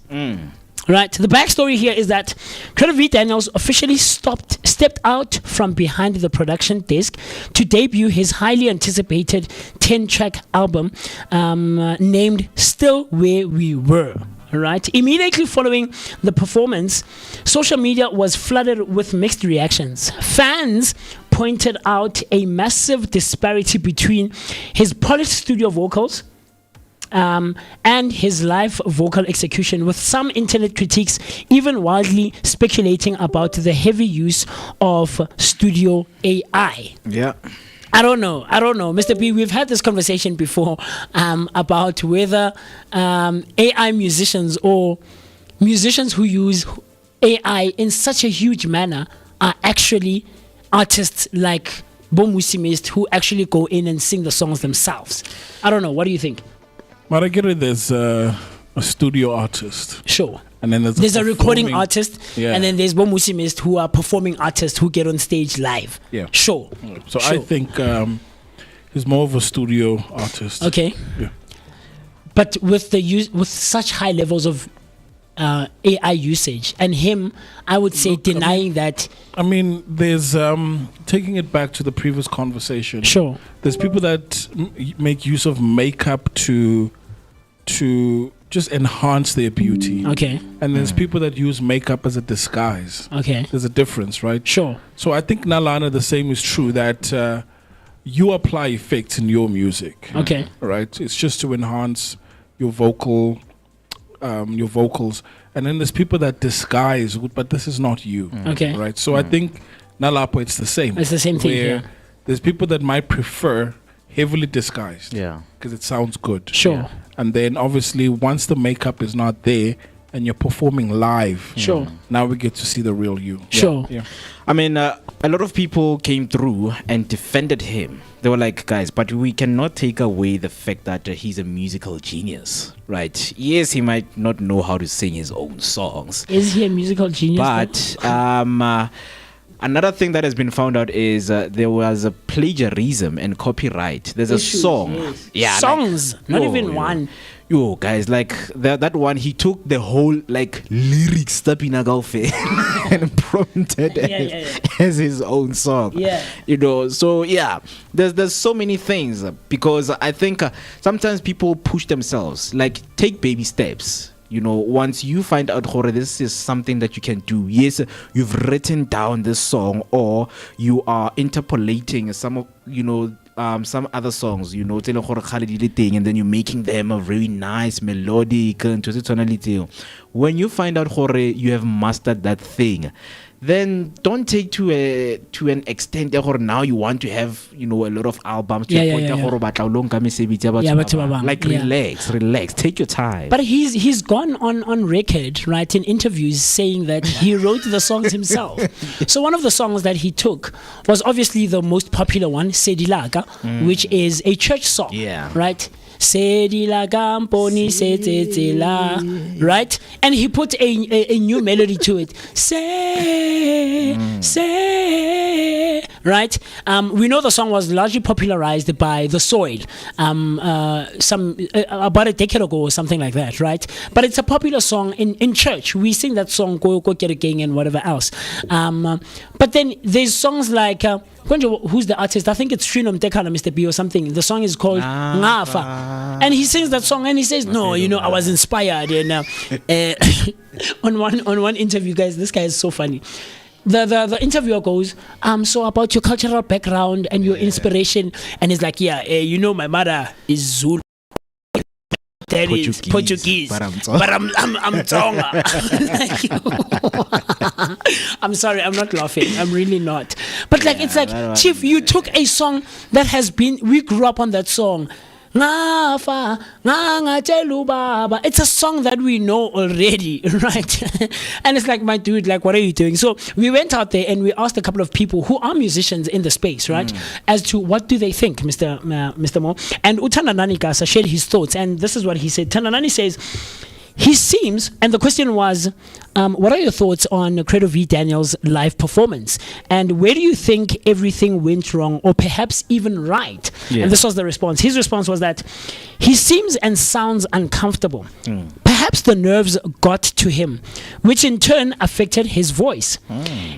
Speaker 5: Right. The backstory here is that Credo V. Daniels officially stepped out from behind the production desk to debut his highly anticipated 10-track album named Still Where We Were. Right. Immediately following the performance, social media was flooded with mixed reactions. Fans pointed out a massive disparity between his polished studio vocals and his live vocal execution, with some internet critics even wildly speculating about the heavy use of studio AI.
Speaker 9: Yeah.
Speaker 5: I don't know, Mr. B. We've had this conversation before about whether AI musicians or musicians who use AI in such a huge manner are actually artists like MooCee who actually go in and sing the songs themselves. I don't know. What do you think?
Speaker 8: But I get it. There's a studio artist.
Speaker 5: Sure.
Speaker 8: And then
Speaker 5: there's a recording artist, and then there's MooCee who are performing artists who get on stage live.
Speaker 8: Yeah.
Speaker 5: Sure.
Speaker 8: So I think he's more of a studio artist.
Speaker 5: Okay.
Speaker 8: Yeah.
Speaker 5: But with such high levels of AI usage, and him, I would say, denying that.
Speaker 8: I mean, there's taking it back to the previous conversation.
Speaker 5: Sure.
Speaker 8: There's people that make use of makeup to just enhance their beauty.
Speaker 5: Okay.
Speaker 8: And there's people that use makeup as a disguise.
Speaker 5: Okay.
Speaker 8: There's a difference, right?
Speaker 5: Sure.
Speaker 8: So I think Nalana, the same is true, that you apply effects in your music.
Speaker 5: Okay.
Speaker 8: Right? It's just to enhance your vocals. And then there's people that disguise, but this is not you.
Speaker 5: Okay.
Speaker 8: Right? So I think Nalapo, it's the same.
Speaker 5: It's the same thing,
Speaker 8: where
Speaker 5: yeah.
Speaker 8: There's people that might prefer heavily disguised.
Speaker 9: Yeah.
Speaker 8: Because it sounds good.
Speaker 5: Sure.
Speaker 8: Yeah. And then obviously once the makeup is not there and you're performing live,
Speaker 5: Sure.
Speaker 8: now we get to see the real you.
Speaker 5: Sure.
Speaker 8: Yeah.
Speaker 9: I mean, a lot of people came through and defended him. They were like, guys, but we cannot take away the fact that he's a musical genius, right? Yes, he might not know how to sing his own songs.
Speaker 5: Is he a musical genius?
Speaker 9: But another thing that has been found out is there was a plagiarism and copyright. There's a song.
Speaker 5: Yes.
Speaker 9: Yeah.
Speaker 5: Songs,
Speaker 9: like,
Speaker 5: not even one.
Speaker 9: Yo, guys, like that one, he took the whole like lyrics and prompted as his own song.
Speaker 5: Yeah.
Speaker 9: You know, so yeah, there's so many things because I think sometimes people push themselves, like take baby steps. You know, once you find out this is something that you can do, yes, you've written down this song or you are interpolating some of, you know, some other songs, you know, and then you're making them a very nice melodic tonality. When you find out you have mastered that thing, then don't take to an extent that now you want to have, you know, a lot of albums to relax, take your time.
Speaker 5: But he's gone on record, right, in interviews saying that he wrote the songs himself. So one of the songs that he took was obviously the most popular one, Sedilaga, which is a church song, right? Sedilaga mponi setetela, right? And he put a new melody to it. Say, right? We know the song was largely popularized by The Soil, some about a decade ago or something like that, right? But it's a popular song in church. We sing that song, Go King and whatever else. But then there's songs like who's the artist? I think it's Srinom Tekala, Mr. B or something. The song is called Ngafa. And he sings that song and he says, no, you know, I was inspired. And on one interview, guys, this guy is so funny. The interviewer goes, so about your cultural background and your inspiration. And he's like, you know, my mother is Zulu. That is Portuguese, but I'm Tonga. I'm sorry, I'm not laughing. I'm really not. But like, it's like, Chief, you took a song that has been, we grew up on that song. It's a song that we know already, right? And it's like, my dude, like, what are you doing? So we went out there and we asked a couple of people who are musicians in the space, right, as to what do they think, Mr. Mo. And Utananani Gasa shared his thoughts, and this is what he said. Tananani says, he seems, and the question was, what are your thoughts on Credo V. Daniel's live performance? And where do you think everything went wrong or perhaps even right? Yeah. And this was the response. His response was that he seems and sounds uncomfortable. Perhaps the nerves got to him, which in turn affected his voice.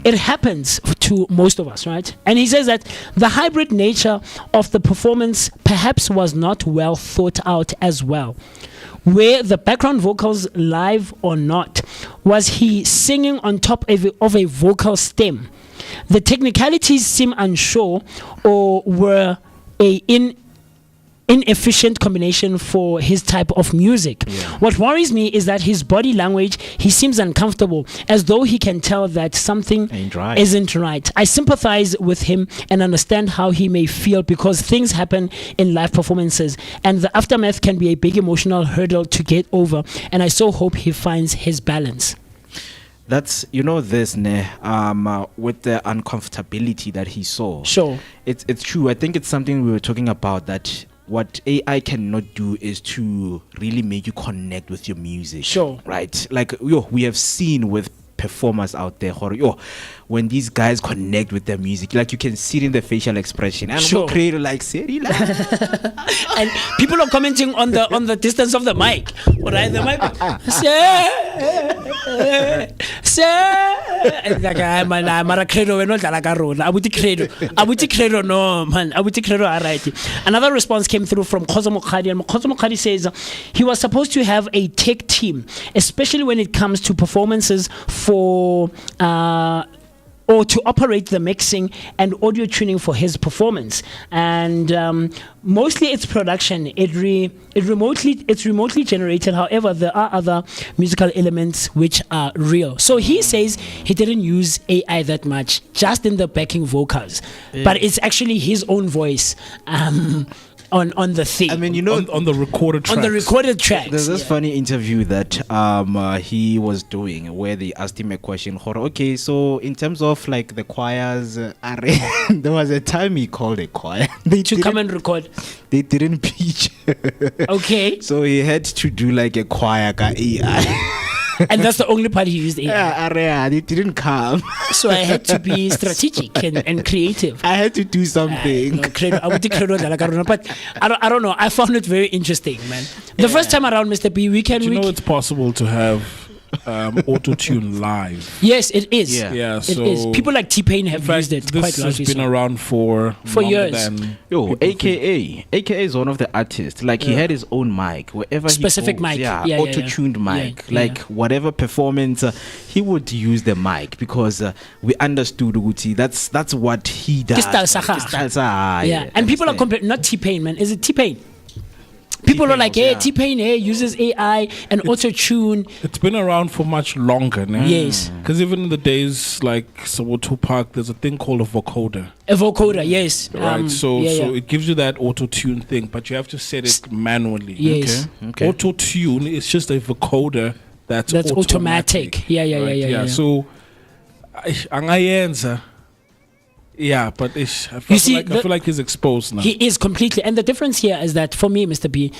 Speaker 5: It happens to most of us, right? And he says that the hybrid nature of the performance perhaps was not well thought out as well. Where the background vocals live or not, was he singing on top of a vocal stem? The technicalities seem unsure or were a inefficient combination for his type of music. What worries me is that his body language, he seems uncomfortable, as though he can tell that something isn't right. I sympathize with him and understand how he may feel because things happen in live performances and the aftermath can be a big emotional hurdle to get over, and I so hope he finds his balance.
Speaker 9: That's, you know, this with the uncomfortability that he saw.
Speaker 5: Sure.
Speaker 9: It's true. I think it's something we were talking about, that what AI cannot do is to really make you connect with your music.
Speaker 5: Sure.
Speaker 9: Right? Like, we have seen with performers out there, when these guys connect with their music, like you can see it in the facial expression. And
Speaker 5: sure.
Speaker 9: Like,
Speaker 5: and people are commenting on the distance of the mic. Right? The mic. Like, I'm a credo, not a carona. Abuti credo, no man. Abuti credo, alright. Another response came through from Khozo Mokhadi, and Khozo Mokhadi says he was supposed to have a tech team, especially when it comes to performances for or to operate the mixing and audio tuning for his performance. And mostly it's production. It's remotely generated. However, there are other musical elements which are real. So he says he didn't use AI that much, just in the backing vocals, but it's actually his own voice. On the thing.
Speaker 9: I mean,
Speaker 8: on the recorded tracks.
Speaker 5: On the recorded tracks.
Speaker 9: There's this funny interview that he was doing where they asked him a question. Okay, so in terms of like the choirs, there was a time he called a choir.
Speaker 5: They to come and record.
Speaker 9: They didn't pitch.
Speaker 5: Okay.
Speaker 9: So he had to do like a choir AI.
Speaker 5: And that's the only part he used AI.
Speaker 9: Yeah, they didn't come.
Speaker 5: So I had to be strategic and creative.
Speaker 9: I had to do something.
Speaker 5: But I don't know. I found it very interesting, man. The first time around, Mr. B,
Speaker 8: it's possible to have auto-tune live.
Speaker 5: Yes, it is.
Speaker 8: Yeah,
Speaker 5: it is. People like T-Pain have used it quite largely.
Speaker 8: This has been around for
Speaker 5: years.
Speaker 9: AKA is one of the artists. Like he had his own mic wherever
Speaker 5: specific
Speaker 9: he goes.
Speaker 5: mic.
Speaker 9: Yeah, auto-tuned mic. Like whatever performance, he would use the mic because we understood Uguti. That's what he does.
Speaker 5: Yeah, and people are comparing. Not T-Pain, man. Is it T-Pain? People are like, hey, T-Pain uses AI and auto-tune.
Speaker 8: It's been around for much longer now.
Speaker 5: Yes.
Speaker 8: Because even in the days like Soweto Park, there's a thing called a vocoder.
Speaker 5: A vocoder, yes.
Speaker 8: Right, so it gives you that auto-tune thing, but you have to set it manually.
Speaker 5: Yes.
Speaker 8: Okay. Auto-tune is just a vocoder that's
Speaker 5: automatic. Yeah.
Speaker 8: So, angayenza. Yeah, but I feel like he's exposed now.
Speaker 5: He is completely. And the difference here is that for me, Mr. B,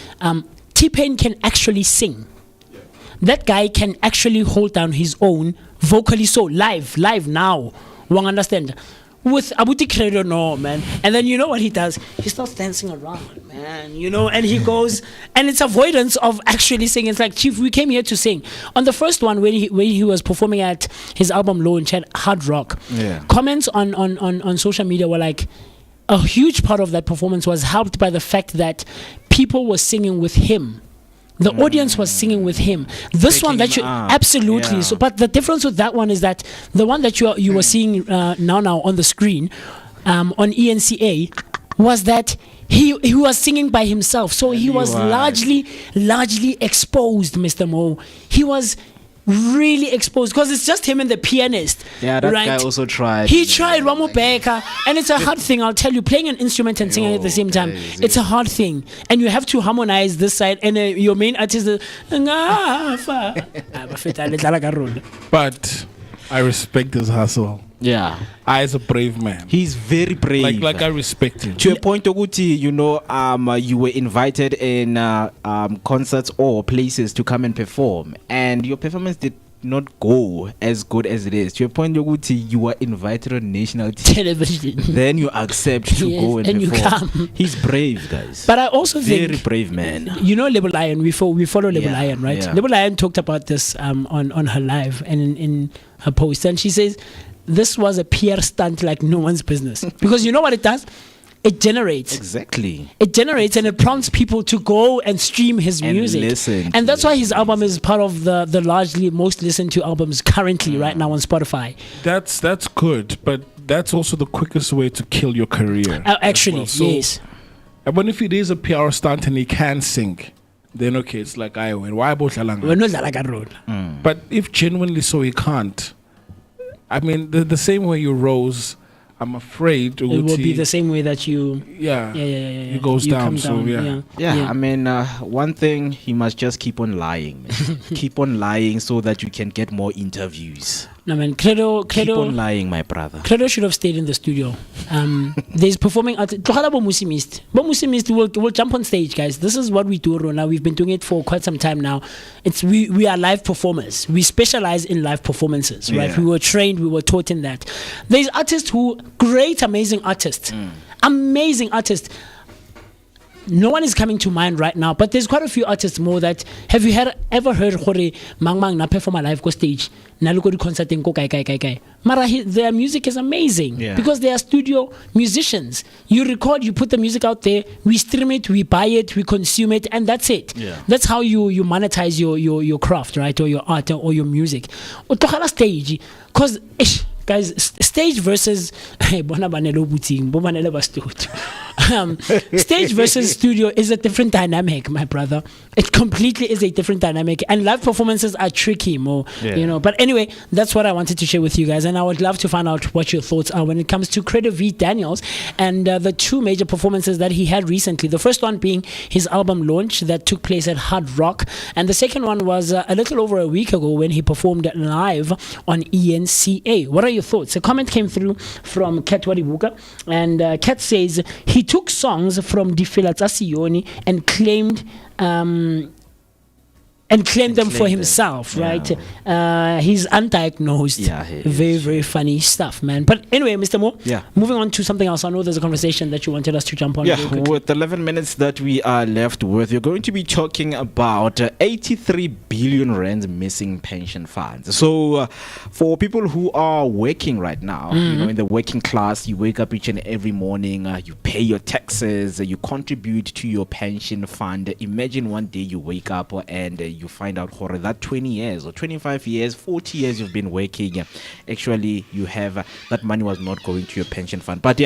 Speaker 5: T-Pain can actually sing. That guy can actually hold down his own vocally, so live now. One understand? With Abuti Credo, no, man. And then you know what he does? He starts dancing around, man. And he goes, and it's avoidance of actually singing. It's like, Chief, we came here to sing. On the first one, when he was performing at his album launch at Hard Rock, comments on social media were like, a huge part of that performance was helped by the fact that people were singing with him. The audience was singing with him. This one that you absolutely. So, but the difference with that one is that the one that you were seeing now on the screen on ENCA was that he was singing by himself. So he was largely exposed, Mr. Mo. He was really exposed because it's just him and the pianist.
Speaker 9: Yeah, that guy also tried.
Speaker 5: He tried Ramo Beka, and it's a hard thing. I'll tell you, playing an instrument and singing at the same time, it's a hard thing, and you have to harmonize this side. And your main artist is.
Speaker 8: But I respect his hustle.
Speaker 9: Yeah,
Speaker 8: I is a brave man.
Speaker 9: He's very brave.
Speaker 8: Like I respect him.
Speaker 9: To a point, Oguti, you were invited in concerts or places to come and perform, and your performance did not go as good as it is. To a point, Oguti, you were invited on national
Speaker 5: television.
Speaker 9: Then you accept to go and perform.
Speaker 5: You come.
Speaker 9: He's brave, guys.
Speaker 5: But I also think
Speaker 9: very brave man.
Speaker 5: Label Lion. We follow Label Lion, right?
Speaker 9: Yeah.
Speaker 5: Label Lion talked about this on her live and in her post, and she says this was a PR stunt like no one's business. Because you know what it does? It generates.
Speaker 9: Exactly.
Speaker 5: It generates and it prompts people to go and stream his music.
Speaker 9: Listen.
Speaker 5: And that's why his album is part of the largely most listened to albums currently right now on Spotify.
Speaker 8: That's good, but that's also the quickest way to kill your career.
Speaker 5: Actually, yes.
Speaker 8: But if it is a PR stunt and he can sing, then okay, it's like I win. Why about Lalanga? But if genuinely so he can't, I mean, the same way you rose, I'm afraid
Speaker 5: it will be the same way that you.
Speaker 8: Yeah. It goes down. So
Speaker 9: I mean, one thing, he must just keep on lying. Keep on lying so that you can get more interviews.
Speaker 5: No, man, Credo,
Speaker 9: keep on lying, my brother.
Speaker 5: Credo should have stayed in the studio. There's performing at MooCee Mist. MooCee Mist will jump on stage, guys. This is what we do, Rona. We've been doing it for quite some time now. We are live performers. We specialize in live performances, right? We were trained, we were taught in that. There's artists amazing artists. Amazing artists. No one is coming to mind right now, but there's quite a few artists more that have you ever heard Hore Mang na perform a live go stage na look at concert in kai. Mara their music is amazing because they are studio musicians. You record, you put the music out there, we stream it, we buy it, we consume it, and that's it. That's how you monetize your craft, right? Or your art or your music. Or to stage because guys, stage versus stage versus studio is a different dynamic, my brother. It completely is a different dynamic, and live performances are tricky, more. But anyway, that's what I wanted to share with you guys, and I would love to find out what your thoughts are when it comes to Credo V Daniels and the two major performances that he had recently. The first one being his album launch that took place at Hard Rock, and the second one was a little over a week ago when he performed live on ENCA. What are your thoughts? A comment came through from Kat Vooka, and Kat says he took songs from Difela tsa Sione and claimed them for himself, right? He's undiagnosed. Very, very funny stuff, man. But anyway, Mr. Mo, moving on to something else. I know there's a conversation that you wanted us to jump on.
Speaker 9: With 11 minutes that we are left with, we're going to be talking about 83 billion rand missing pension funds. So for people who are working right now, in the working class, you wake up each and every morning, you pay your taxes, you contribute to your pension fund. Imagine one day you wake up and you find out that 20 years or 25 years, 40 years you've been working, actually you have that money was not going to your pension fund. But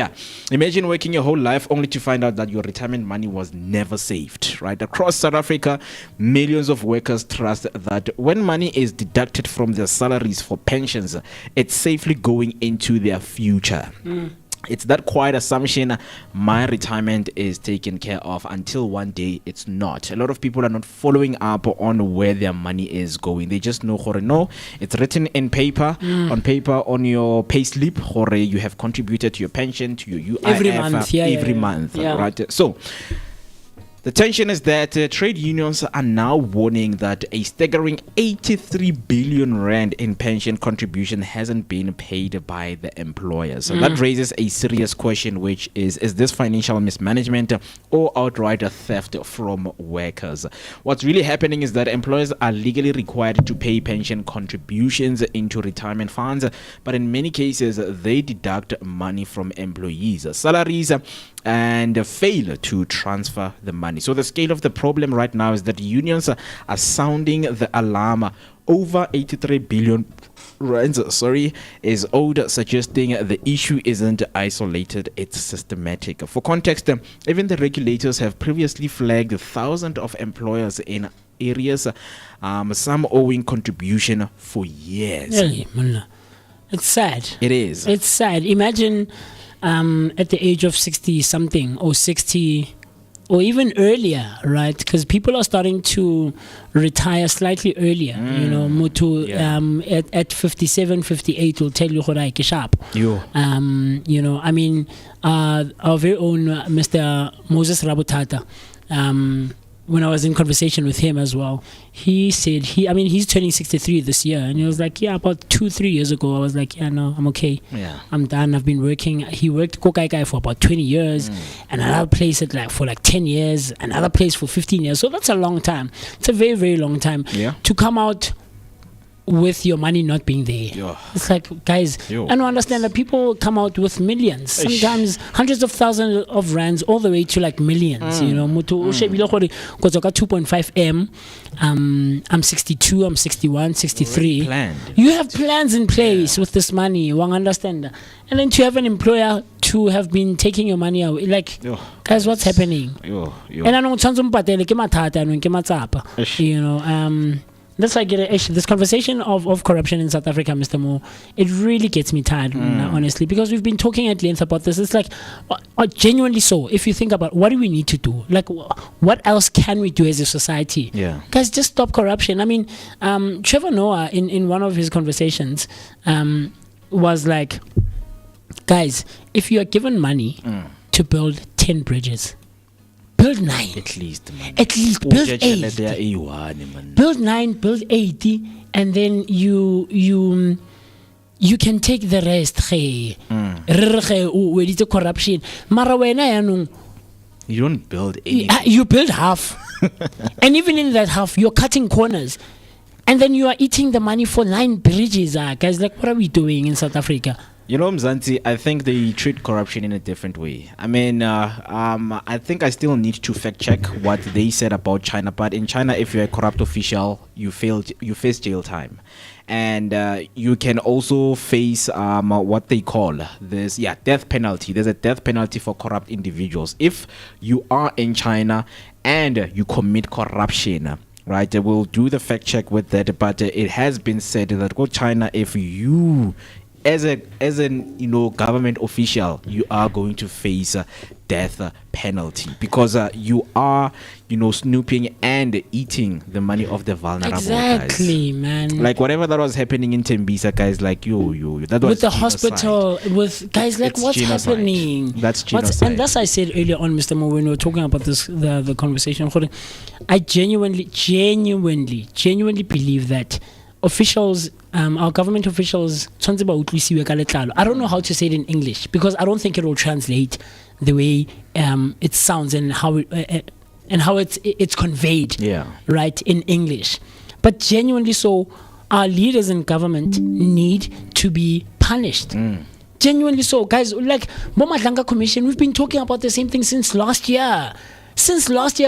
Speaker 9: imagine working your whole life only to find out that your retirement money was never saved, right? Across South Africa, millions of workers trust that when money is deducted from their salaries for pensions, it's safely going into their future. It's that quiet assumption my retirement is taken care of until one day it's not. A lot of people are not following up on where their money is going. They just know, no, it's written in paper, on your pay slip, you have contributed to your pension, to your UIF every month, right? So the tension is that trade unions are now warning that a staggering 83 billion rand in pension contribution hasn't been paid by the employers. So that raises a serious question, which is this financial mismanagement or outright theft from workers? What's really happening is that employers are legally required to pay pension contributions into retirement funds, but in many cases, they deduct money from employees' salaries and fail to transfer the money. So the scale of the problem right now is that unions are sounding the alarm. Over 83 billion rand, is owed, suggesting the issue isn't isolated, it's systematic. For context, even the regulators have previously flagged thousands of employers in areas, some owing contribution for years.
Speaker 5: It's sad.
Speaker 9: It is.
Speaker 5: It's sad. Imagine at the age of 60 something or 60 or even earlier, right? Because people are starting to retire slightly earlier. At 57, 58 will tell you what sharp. I mean, our very own Mr. Moses Rabutata, when I was in conversation with him as well, he said he's turning 63 this year, and he was like, about 2-3 years ago I was like, no, I'm okay, I'm done. I've been working. He worked Kokai for about 20 years, another place for 10 years, another place for 15 years. So that's a long time. It's a very, very long time to come out with your money not being there. It's like, guys, I don't understand that people come out with millions, sometimes hundreds of thousands of rands, all the way to like millions. 2.5 M, I'm 62, I'm 61, 63. You have plans in place with this money, you understand? And then to have an employer to have been taking your money away, like, guys, what's happening? And I know that's why I get it. Actually, this conversation of corruption in South Africa, Mr. Mo, it really gets me tired, honestly, because we've been talking at length about this. It's like, genuinely so, if you think about what do we need to do? Like, what else can we do as a society? Guys, just stop corruption. I mean, Trevor Noah, in one of his conversations, was like, guys, if you are given money to build 10 bridges, build 9. At least build 8. Build 9, build 80, and then you can take the rest. Corruption.
Speaker 9: You don't build anything.
Speaker 5: You build half. And even in that half, you're cutting corners. And then you are eating the money for 9 bridges. Guys, like, what are we doing in South Africa?
Speaker 9: You know, Mzansi, I think they treat corruption in a different way. I mean, I think I still need to fact check what they said about China. But in China, if you're a corrupt official, you face jail time. And you can also face what they call death penalty. There's a death penalty for corrupt individuals. If you are in China and you commit corruption, right? We'll do the fact check with that. But it has been said that go China, if you as an government official, you are going to face a death penalty because you are snooping and eating the money of the vulnerable.
Speaker 5: Exactly,
Speaker 9: guys.
Speaker 5: Man.
Speaker 9: Like whatever that was happening in Tembisa, guys. Like that was
Speaker 5: with the
Speaker 9: genocide.
Speaker 5: hospital, with guys. Like
Speaker 9: It's
Speaker 5: what's
Speaker 9: genocide.
Speaker 5: happening?
Speaker 9: That's genocide.
Speaker 5: And that's I said earlier on, Mr. Mo, when we were talking about this, the conversation. I genuinely believe that officials, our government officials, I don't know how to say it in English because I don't think it will translate the way it sounds and how it's conveyed.
Speaker 9: Yeah.
Speaker 5: Right in English, but genuinely so, our leaders in government need to be punished. Genuinely so, guys. Like Bomadlanga Commission, we've been talking about the same thing since last year.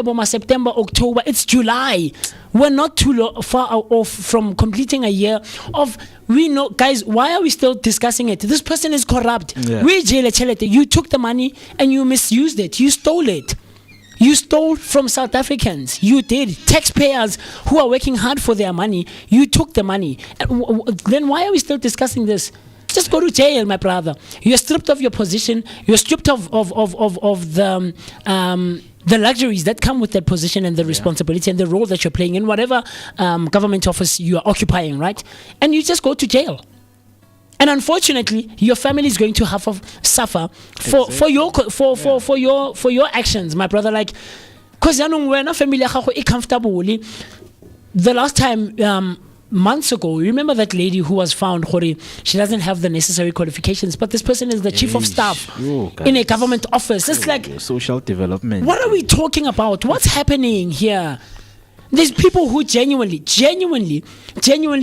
Speaker 5: Boma, September, October, it's July. We're not too far off from completing a year of, we know, guys, why are we still discussing it? This person is corrupt.
Speaker 9: Yeah.
Speaker 5: You took the money and you misused it. You stole it. You stole from South Africans. You did. Taxpayers who are working hard for their money, you took the money. Then why are we still discussing this? Just go to jail, my brother. You're stripped of your position. You're stripped of the luxuries that come with that position and the responsibility and the role that you're playing in whatever government office you are occupying, right? And you just go to jail. And unfortunately, your family is going to have to suffer for your actions, my brother. Like, because when a family is comfortable, the last time. Months ago, remember that lady who was found, she doesn't have the necessary qualifications, but this person is the chief of staff in a government office. It's like
Speaker 9: social development.
Speaker 5: What are we talking about? What's happening here? There's people who genuinely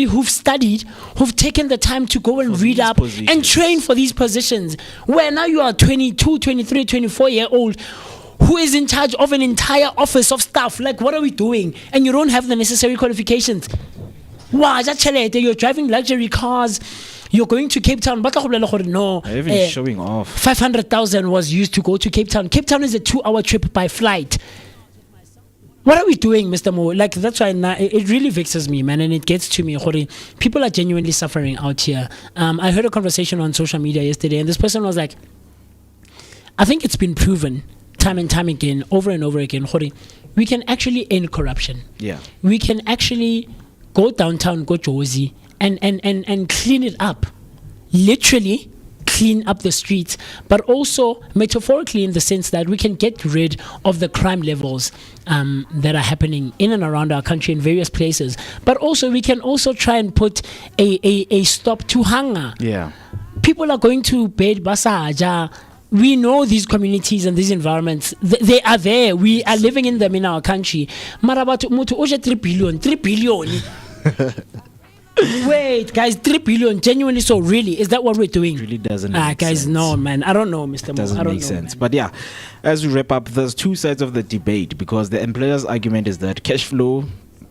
Speaker 5: who've studied, who've taken the time to go and read up and train for these positions, where now you are 22, 23, 24-year-old who is in charge of an entire office of staff. Like, what are we doing? And you don't have the necessary qualifications. Wow, you're driving luxury cars. You're going to Cape Town. No,
Speaker 9: even showing off.
Speaker 5: 500,000 was used to go to Cape Town. Cape Town is a 2-hour trip by flight. What are we doing, Mr. Mo? Like, that's why it really vexes me, man, and it gets to me. People are genuinely suffering out here. I heard a conversation on social media yesterday, and this person was like, I think it's been proven time and time again, over and over again, we can actually end corruption.
Speaker 9: Yeah.
Speaker 5: We can actually go downtown, go Jozi, and clean it up. Literally clean up the streets, but also metaphorically in the sense that we can get rid of the crime levels that are happening in and around our country in various places. But also we can also try and put a stop to hunger.
Speaker 9: Yeah.
Speaker 5: People are going to bed basaja. We know these communities and these environments, they are there. We are living in them in our country. Marabatu mutu oje 3 billion. Wait, guys, 3 billion, genuinely so, really? Is that what we're doing?
Speaker 9: It really doesn't make
Speaker 5: guys,
Speaker 9: sense.
Speaker 5: No, man. I don't know, Mr. Mo.
Speaker 9: Doesn't make sense. But yeah, as we wrap up, there's two sides of the debate because the employer's argument is that cash flow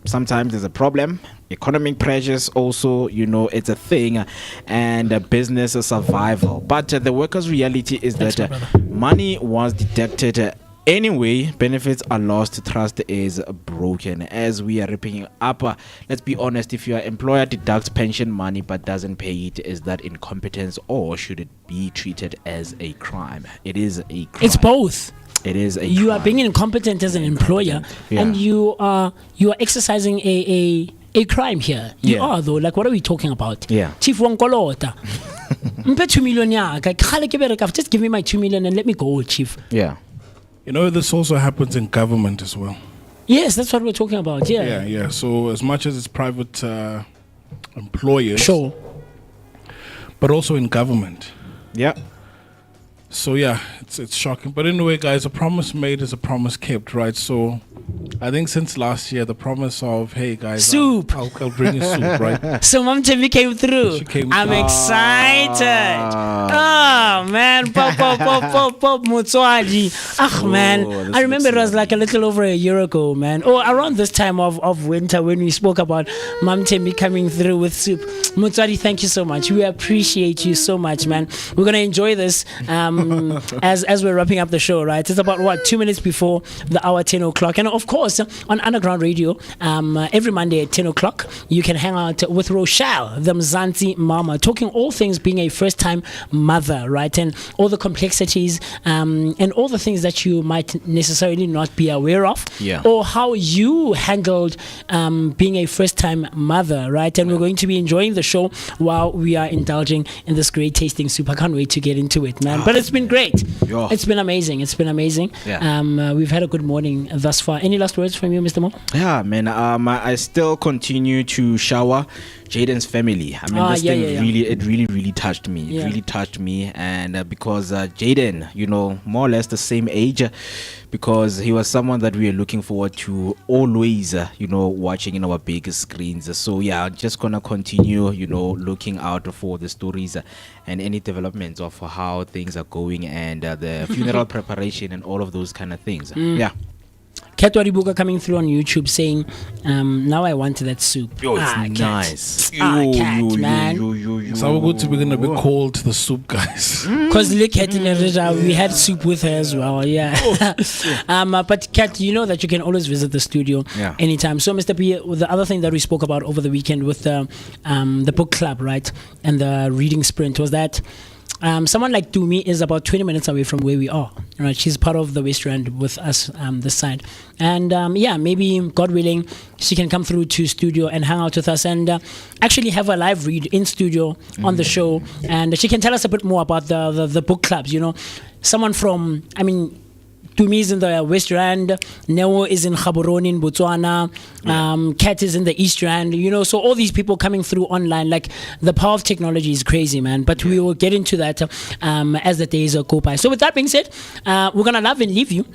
Speaker 9: sometimes is a problem. Economic pressures also, it's a thing, and business survival. But the workers' reality is that money was deducted anyway, benefits are lost, trust is broken. As we are wrapping up, let's be honest, if your employer deducts pension money but doesn't pay it, is that incompetence or should it be treated as a crime? It is a crime.
Speaker 5: It's both.
Speaker 9: It is a
Speaker 5: You
Speaker 9: crime.
Speaker 5: are being incompetent as an employer, and you are exercising a crime here. You are, though. Like, what are we talking about?
Speaker 9: Yeah.
Speaker 5: Chief Wankolota. Mpe 2 million ya. Just give me my 2 million and let me go, Chief.
Speaker 9: Yeah.
Speaker 8: This also happens in government as well.
Speaker 5: Yes, that's what we're talking about. Yeah.
Speaker 8: Yeah. So as much as it's private employers,
Speaker 5: Sure.
Speaker 8: but also in government.
Speaker 9: Yeah.
Speaker 8: So yeah, it's shocking. But anyway, guys, a promise made is a promise kept, right? So I think since last year, the promise of, hey guys,
Speaker 5: Soup.
Speaker 8: I'll bring you soup, right?
Speaker 5: So Mom Timmy came through.
Speaker 8: She came
Speaker 5: I'm
Speaker 8: through.
Speaker 5: excited. Oh man, pop, Motswadi. Ah man, I remember it was like a little over a year ago, man. Or around this time of winter when we spoke about Mom Timmy coming through with soup. Motswadi, thank you so much. We appreciate you so much, man. We're gonna enjoy this as we're wrapping up the show, right? It's about 2 minutes before the hour 10 o'clock. And of course, on Underground Radio, every Monday at 10 o'clock, you can hang out with Rochelle, the Mzansi Mama, talking all things being a first-time mother, right? And all the complexities and all the things that you might necessarily not be aware of, or how you handled being a first-time mother, right? And we're going to be enjoying the show while we are indulging in this great tasting soup. I can't wait to get into it, man. But it's been great. It's been amazing. It's been amazing. We've had a good morning thus far. Any last words from you, Mr. Mo?
Speaker 9: Yeah, man. I still continue to shower Jaden's family. I mean, this thing really touched me. It really touched me, and because Jaden, more or less the same age, because he was someone that we are looking forward to always, watching in our big screens. So yeah, just gonna continue, looking out for the stories and any developments of how things are going and the funeral preparation and all of those kind of things. Yeah.
Speaker 5: Ketwari Vooka coming through on YouTube saying, now I want that soup.
Speaker 9: It's nice.
Speaker 5: Cat, man.
Speaker 8: So we're going to be called the soup guys.
Speaker 5: Because look at we had soup with her as well, but Kat, you know that you can always visit the studio anytime. So Mr. P, the other thing that we spoke about over the weekend with the book club, right, and the reading sprint was that someone like Tumi is about 20 minutes away from where we are, right? She's part of the West Rand with us this side. And maybe, God willing, she can come through to studio and hang out with us and actually have a live read in studio on the show. And she can tell us a bit more about the book clubs, Someone from, Tumi is in the West Rand, Neo is in Gaborone in Botswana, Kat is in the East Rand, so all these people coming through online, like the power of technology is crazy, man. But we will get into that as the days go by. So with that being said, we're going to love and leave you.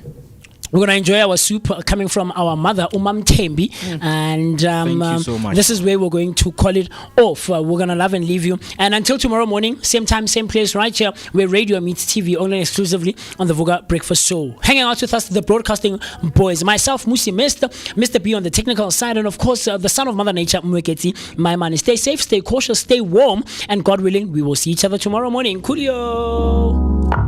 Speaker 5: We're going to enjoy our soup coming from our mother, Umam Tembi. And
Speaker 9: thank you so much.
Speaker 5: This is where we're going to call it off. We're going to love and leave you. And until tomorrow morning, same time, same place, right here, where radio meets TV, only exclusively on the Vooka Breakfast Show. Hanging out with us, the broadcasting boys. Myself, MooCee, Mr. B on the technical side. And of course, the son of Mother Nature, Moeketsi. My man, stay safe, stay cautious, stay warm. And God willing, we will see each other tomorrow morning. Coolio.